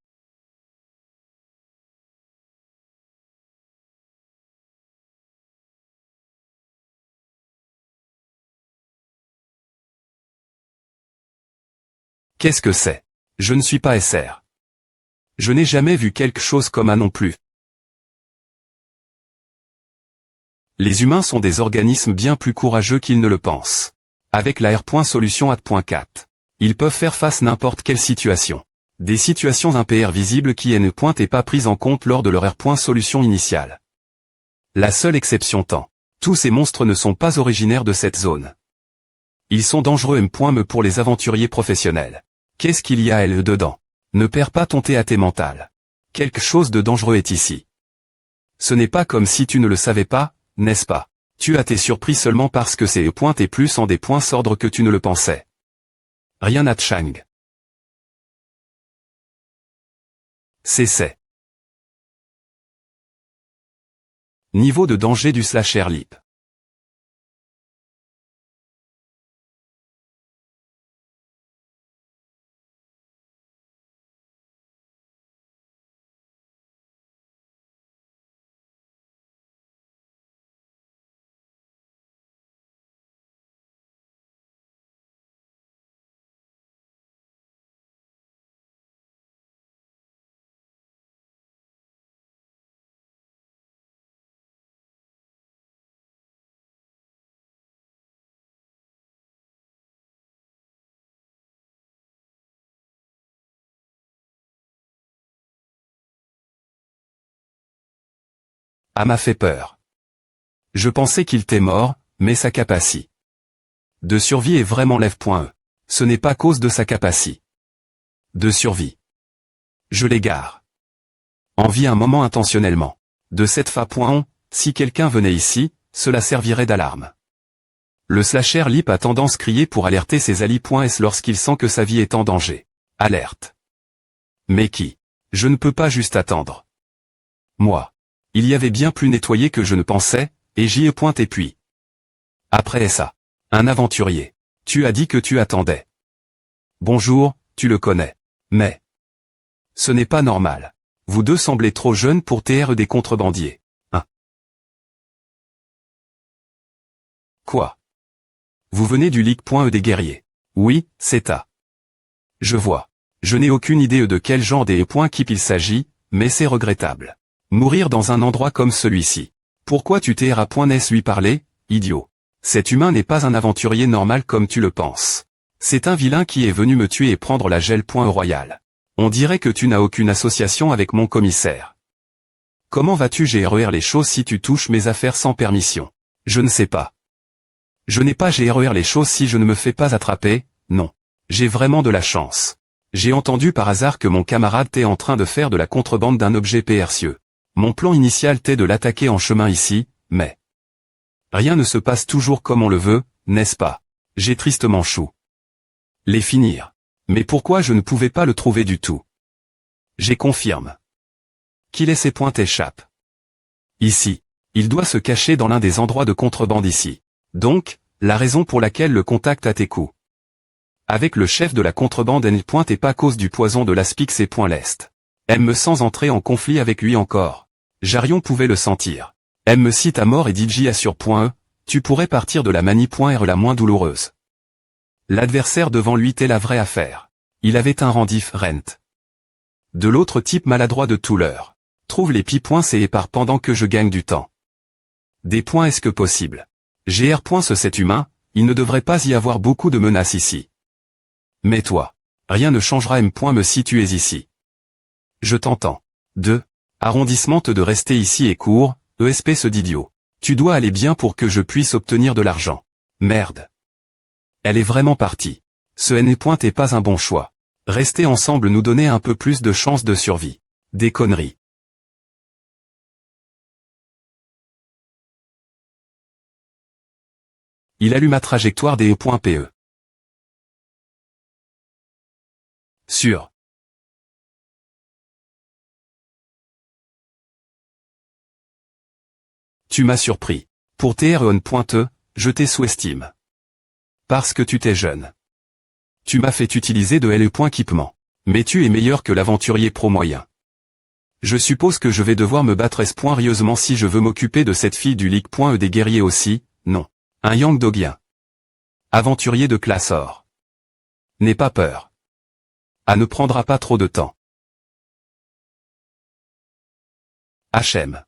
Qu'est-ce que c'est? Je ne suis pas SR. Je n'ai jamais vu quelque chose comme un non plus. Les humains sont des organismes bien plus courageux qu'ils ne le pensent. Avec la R.Solution AD.4. Ils peuvent faire face à n'importe quelle situation. Des situations impr visibles qui ne et pas prises en compte lors de leur R.Solution initiale. La seule exception tant. Tous ces monstres ne sont pas originaires de cette zone. Ils sont dangereux M.me pour les aventuriers professionnels. Qu'est-ce qu'il y a elle dedans? Ne perds pas ton TAT mental. Quelque chose de dangereux est ici. Ce n'est pas comme si tu ne le savais pas, n'est-ce pas? Tu as été surpris seulement parce que c'est et plus en des points s'ordre que tu ne le pensais. Rien à Chang. C'est. Niveau de danger du slasher lip. m'a fait peur. Je pensais qu'il était mort, mais sa capacité de survie est vraiment lève.e. Ce n'est pas cause de sa capacité de survie. Je l'égare. Envie un moment intentionnellement. De cette fa.on, si quelqu'un venait ici, cela servirait d'alarme. Le slasher lip a tendance crier pour alerter ses alliés.s lorsqu'il sent que sa vie est en danger. Alerte. Mais qui? Je ne peux pas juste attendre. Moi. Il y avait bien plus nettoyé que je ne pensais, et j'y ai pointé puis. Après ça. Un aventurier. Tu as dit que tu attendais. Bonjour, tu le connais. Mais. Ce n'est pas normal. Vous deux semblez trop jeunes pour TR des contrebandiers. Hein? Quoi? Vous venez du Ligue.e des guerriers. Oui, c'est à. Je vois. Je n'ai aucune idée de quel genre des points qu'il s'agit, mais c'est regrettable. Mourir dans un endroit comme celui-ci. Pourquoi tu TR à point n'est-ce lui parler, idiot? Cet humain n'est pas un aventurier normal comme tu le penses. C'est un vilain qui est venu me tuer et prendre la gel.e royale. On dirait que tu n'as aucune association avec mon commissaire. Comment vas-tu gérer les choses si tu touches mes affaires sans permission? Je ne sais pas. Je n'ai pas gérer les choses si je ne me fais pas attraper, non. J'ai vraiment de la chance. J'ai entendu par hasard que mon camarade t'est en train de faire de la contrebande d'un objet précieux. Mon plan initial t'est de l'attaquer en chemin ici, mais... rien ne se passe toujours comme on le veut, n'est-ce pas? J'ai tristement chou. Les finir. Mais pourquoi je ne pouvais pas le trouver du tout? J'ai confirme. Qu'il ait ses points échappent. Ici. Il doit se cacher dans l'un des endroits de contrebande ici. Donc, la raison pour laquelle le contact à tes coups. Avec le chef de la contrebande N. et pas cause du poison de l'aspix et l'est. M sans entrer en conflit avec lui encore. Jarion pouvait le sentir. M cite à mort et DJ assure.e, tu pourrais partir de la manie.r la moins douloureuse. L'adversaire devant lui était la vraie affaire. Il avait un rendif rent. De l'autre type maladroit de tout l'heure. Trouve les pi.c et pars pendant que je gagne du temps. Des points est-ce que possible? Gr. Cet humain, il ne devrait pas y avoir beaucoup de menaces ici. Mais toi. Rien ne changera M. Me si tu es ici. Je t'entends. 2. Arrondissement de rester ici et court, ESP ce d'idiot. Tu dois aller bien pour que je puisse obtenir de l'argent. Merde. Elle est vraiment partie. Ce N. Est pas un bon choix. Rester ensemble nous donnait un peu plus de chances de survie. Des conneries. Il a lu ma trajectoire des E.PE. Sûr. Tu m'as surpris. Pour TR1.E, je t'ai sous-estime. Parce que tu t'es jeune. Tu m'as fait utiliser de LE.équipement. Mais tu es meilleur que l'aventurier pro moyen. Je suppose que je vais devoir me battre rieusement si je veux m'occuper de cette fille du Ligue.E des guerriers aussi, non. Un Yang Dogien. Aventurier de classe or. N'aie pas peur. Ne prendra pas trop de temps. HM.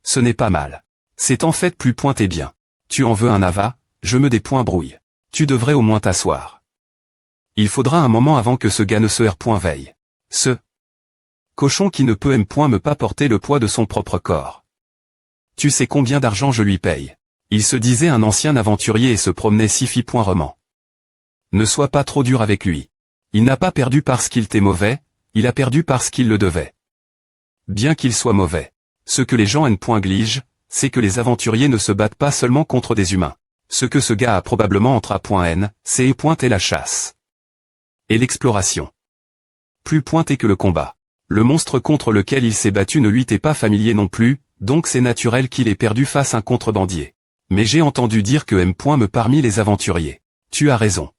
Ce n'est pas mal. C'est en fait plus pointé bien. Tu en veux un ava, je me des points brouille. Tu devrais au moins t'asseoir. Il faudra un moment avant que ce gars ne se veille. Ce cochon qui ne peut me pas porter le poids de son propre corps. Tu sais combien d'argent je lui paye. Il se disait un ancien aventurier et se promenait roman. Ne sois pas trop dur avec lui. Il n'a pas perdu parce qu'il était mauvais, il a perdu parce qu'il le devait. Bien qu'il soit mauvais. Ce que les gens glige, c'est que les aventuriers ne se battent pas seulement contre des humains. Ce que ce gars a probablement entre A.N, c'est et la chasse. Et l'exploration. Plus pointé que le combat. Le monstre contre lequel il s'est battu ne lui était pas familier non plus, donc c'est naturel qu'il ait perdu face à un contrebandier. Mais j'ai entendu dire que M. me parmi les aventuriers. Tu as raison.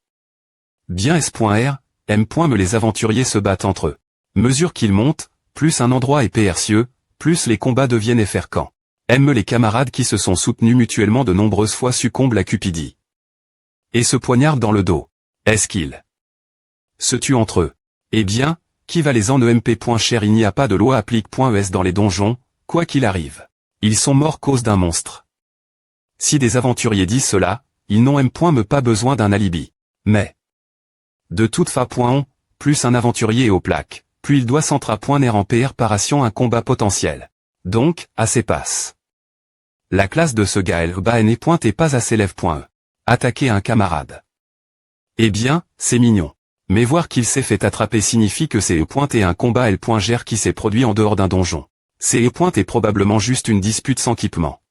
Bien S.R, M. Les aventuriers se battent entre eux. Mesure qu'ils montent, plus un endroit est percieux, plus les combats deviennent efferquants. Les camarades qui se sont soutenus mutuellement de nombreuses fois succombent la cupidie. Et se poignardent dans le dos. Est-ce qu'ils se tuent entre eux? Eh bien, qui va les en EMP. Cher il n'y a pas de loi applique.es dans les donjons, quoi qu'il arrive. Ils sont morts cause d'un monstre. Si des aventuriers disent cela, ils n'ont me pas besoin d'un alibi. Mais de toute fa.on, plus un aventurier est aux plaques, plus il doit s'entrapoiner en préparation un combat potentiel. Donc, assez passe. La classe de ce gars LBAN est pointe et pas assez lève.e. Attaquer un camarade. Eh bien, c'est mignon. Mais voir qu'il s'est fait attraper signifie que c'est E. et un combat L.Gr qui s'est produit en dehors d'un donjon. C'est E. est probablement juste une dispute sans équipement.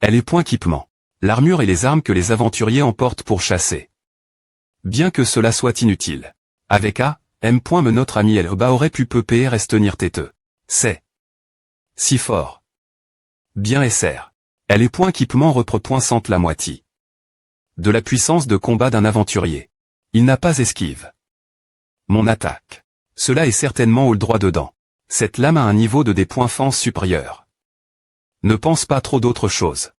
Elle est point équipement. L'armure et les armes que les aventuriers emportent pour chasser. Bien que cela soit inutile. Avec A, M. notre ami Elba aurait pu peu PRS tenir têteux. C'est si fort. Bien SR. Elle est point équipement repre point sente la moitié. De la puissance de combat d'un aventurier. Il n'a pas esquive. Mon attaque. Cela est certainement au droit dedans. Cette lame a un niveau de dépoinfance supérieur. Ne pense pas trop d'autre chose.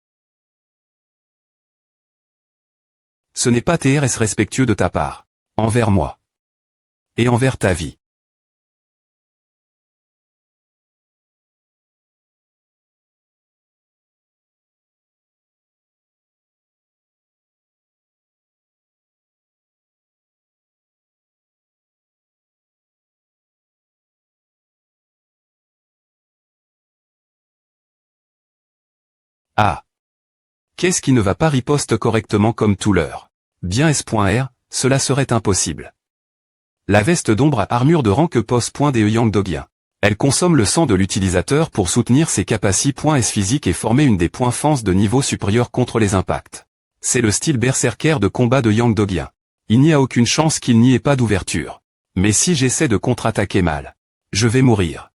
Ce n'est pas TRS respectueux de ta part. Envers moi. Et envers ta vie. Ah. Qu'est-ce qui ne va pas riposte correctement comme tout l'heure? Bien S.R, cela serait impossible. La veste d'ombre à armure de rang que pose des Yang Dogien. Elle consomme le sang de l'utilisateur pour soutenir ses capacités S physiques et former une des points fence de niveau supérieur contre les impacts. C'est le style berserker de combat de Yang Dogien. Il n'y a aucune chance qu'il n'y ait pas d'ouverture. Mais si j'essaie de contre-attaquer mal, je vais mourir.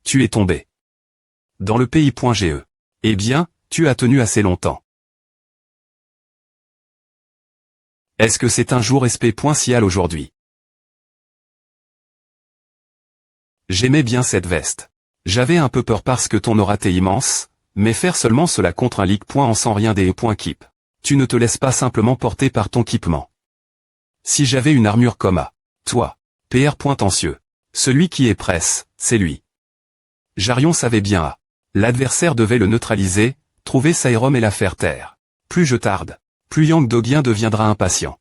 Tu es tombé. Dans le pays.ge. Eh bien, tu as tenu assez longtemps. Est-ce que c'est un jour SP.cial aujourd'hui? J'aimais bien cette veste. J'avais un peu peur parce que ton aura est immense, mais faire seulement cela contre un leak. En sans rien des keep. Tu ne te laisses pas simplement porter par ton équipement. Si j'avais une armure comme A, toi, PR. Tensieux. Celui qui est presse, c'est lui. Jarion savait bien A. L'adversaire devait le neutraliser, trouver Sairom et la faire taire. Plus je tarde, plus Yang Dogien deviendra impatient.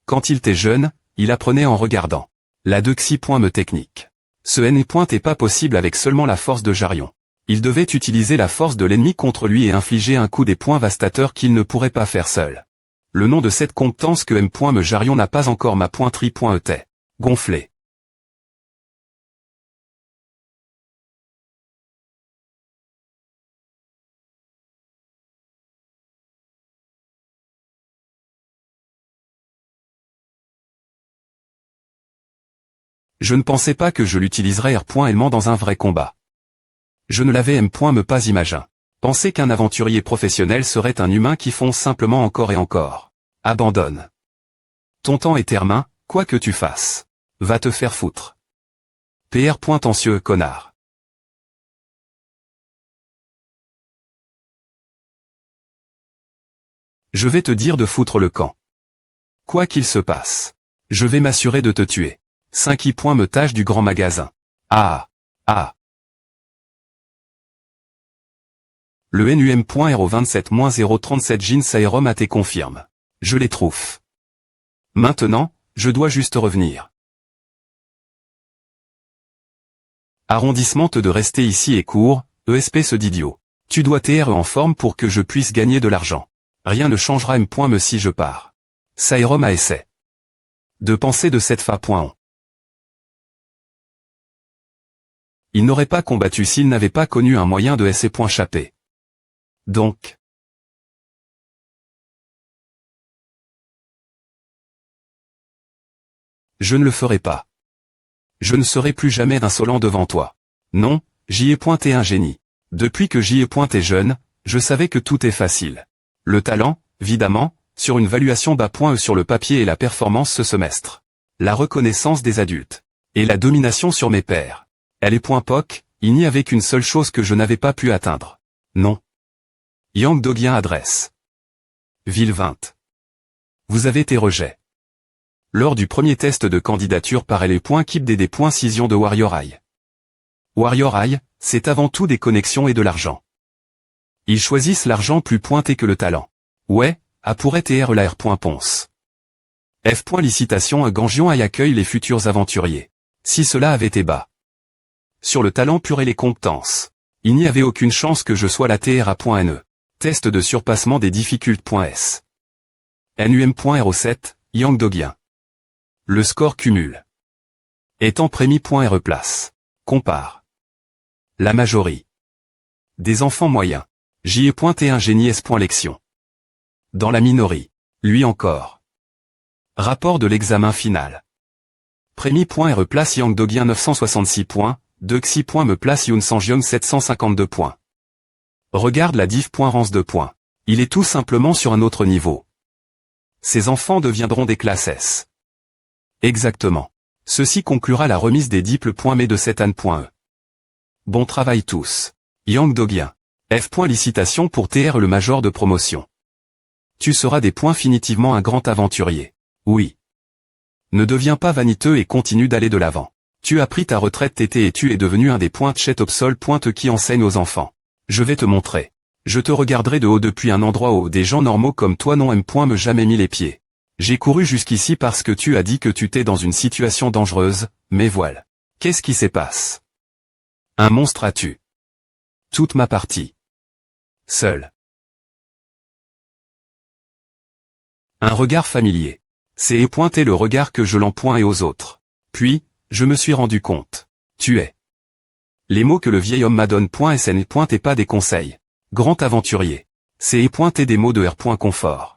Quand il était jeune, il apprenait en regardant. La Dexi. Me technique. Ce N est pas possible avec seulement la force de Jarion. Il devait utiliser la force de l'ennemi contre lui et infliger un coup des points vastateurs qu'il ne pourrait pas faire seul. Le nom de cette compétence que M. Me Jarion n'a pas encore ma pointerie.et. Gonflé. Je ne pensais pas que je l'utiliserais R.L dans un vrai combat. Je ne l'avais M. Me pas imagin. Penser qu'un aventurier professionnel serait un humain qui fonce simplement encore et encore. Abandonne. Ton temps est termin, quoi que tu fasses. Va te faire foutre. PR. Tensieux connard. Je vais te dire de foutre le camp. Quoi qu'il se passe. Je vais m'assurer de te tuer. 5 me tâche du grand magasin. Ah. Ah. Le NUM.RO 27-037 Jin Sairom AT confirme. Je les trouve. Maintenant, je dois juste revenir. Arrondissement de rester ici est court, ESP ce d'idiot. Tu dois t'être en forme pour que je puisse gagner de l'argent. Rien ne changera M. Me si je pars. Sairom a essai. De penser de cette fa.on. Il n'aurait pas combattu s'il n'avait pas connu un moyen de SC.chaper. Donc. Je ne le ferai pas. Je ne serai plus jamais insolent devant toi. Non, j'y ai pointé un génie. Depuis que j'y ai pointé jeune, je savais que tout est facile. Le talent, évidemment, sur une valuation bas.e sur le papier et la performance ce semestre. La reconnaissance des adultes. Et la domination sur mes pairs. Elle est .poc, il n'y avait qu'une seule chose que je n'avais pas pu atteindre. Non. Yang Dogien adresse. Ville 20. Vous avez tes rejets. Lors du premier test de candidature par LE.KIPD.Cision de Warrior Eye. Warrior Eye, c'est avant tout des connexions et de l'argent. Ils choisissent l'argent plus pointé que le talent. Ouais, A pourrait TR la R.Ponce. F. Licitation à Gangion Eye accueille les futurs aventuriers. Si cela avait été bas. Sur le talent pur et les compétences. Il n'y avait aucune chance que je sois la TRA.NE. Test de surpassement des difficultés.S. NUM.RO7, Yang Dogien. Le score cumule. Étant prémis.RE place. Compare. La majorie. Des enfants moyens. JE.T1 génie S.Lection. Dans la minorie. Lui encore. Rapport de l'examen final. Prémis.RE place Yang Dogien 966 points, Dexi. Me place Youn Sanjiom 752 points. Regarde la diff.Rance 2 points. Il est tout simplement sur un autre niveau. Ces enfants deviendront des classes S. Exactement. Ceci conclura la remise des diplômes. Mais de cette Anne.E. Bon travail tous. Yang Dogien. F. Licitation pour TR le major de promotion. Tu seras des points finitivement un grand aventurier. Oui. Ne deviens pas vaniteux et continue d'aller de l'avant. Tu as pris ta retraite TT et tu es devenu un des points chez Opsol. Qui enseigne aux enfants. Je vais te montrer. Je te regarderai de haut depuis un endroit où des gens normaux comme toi n'ont me jamais mis les pieds. J'ai couru jusqu'ici parce que tu as dit que tu t'es dans une situation dangereuse, mais voilà. Qu'est-ce qui se passe? Un monstre as-tu? Toute ma partie. Seul. Un regard familier. C'est pointer le regard que je l'empointe et aux autres. Puis, je me suis rendu compte. Tu es. Les mots que le vieil homme m'adonne.sn et pas des conseils. Grand aventurier. C'est pointer des mots de R.Confort.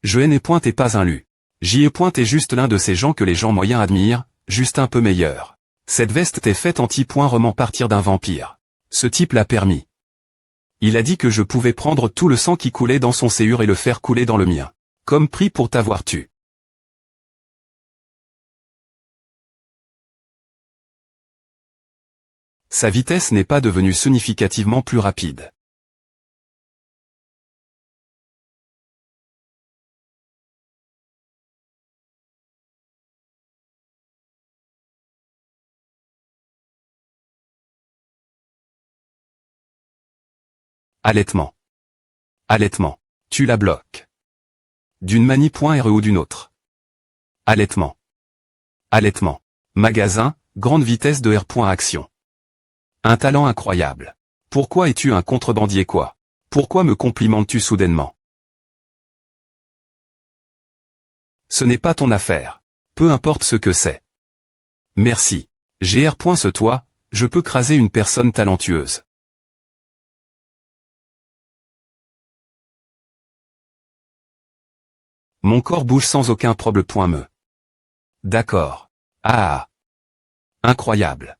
Je n'ai pointé pas un lu. J'y ai pointé juste l'un de ces gens que les gens moyens admirent, juste un peu meilleur. Cette veste t'est faite anti-roman partir d'un vampire. Ce type l'a permis. Il a dit que je pouvais prendre tout le sang qui coulait dans son séhur et le faire couler dans le mien. Comme prix pour t'avoir tu. Sa vitesse n'est pas devenue significativement plus rapide. Allaitement. Allaitement. Tu la bloques. D'une manie.re ou d'une autre. Allaitement. Allaitement. Magasin, grande vitesse de R.Action. Un talent incroyable. Pourquoi es-tu un contrebandier quoi? Pourquoi me complimentes-tu soudainement? Ce n'est pas ton affaire. Peu importe ce que c'est. Merci. GR. Ce toi, je peux craser une personne talentueuse. Mon corps bouge sans aucun problème. D'accord. Ah. Incroyable.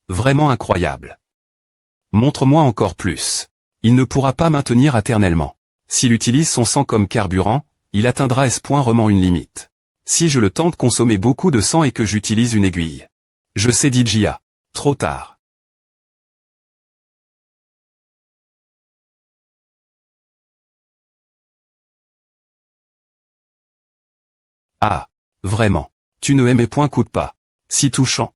Vraiment incroyable. Montre-moi encore plus. Il ne pourra pas maintenir éternellement. S'il utilise son sang comme carburant, il atteindra S.Une limite. Si je le tente consommer beaucoup de sang et que j'utilise une aiguille. Je sais DJA. Trop tard. Ah. Vraiment. Tu ne aimais point coûte pas. Si touchant.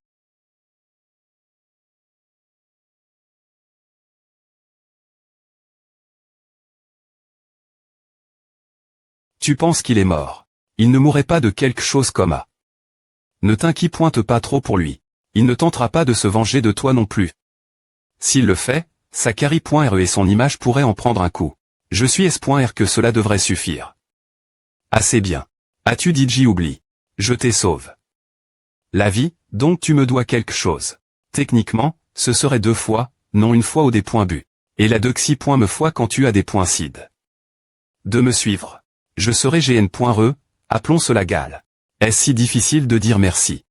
Tu penses qu'il est mort. Il ne mourrait pas de quelque chose comme ça. Ne t'inquiète pas trop pour lui. Il ne tentera pas de se venger de toi non plus. S'il le fait, sa carry.re et son image pourraient en prendre un coup. Je suis S.R que cela devrait suffire. Assez bien. As-tu dit oublie. Je t'ai sauve. La vie, donc tu me dois quelque chose. Techniquement, ce serait 2 fois, non une fois au des points bu. Et la Dexi. Me fois quand tu as des points cid. De me suivre. Je serai GN.re, appelons cela Gale. Est-ce si difficile de dire merci?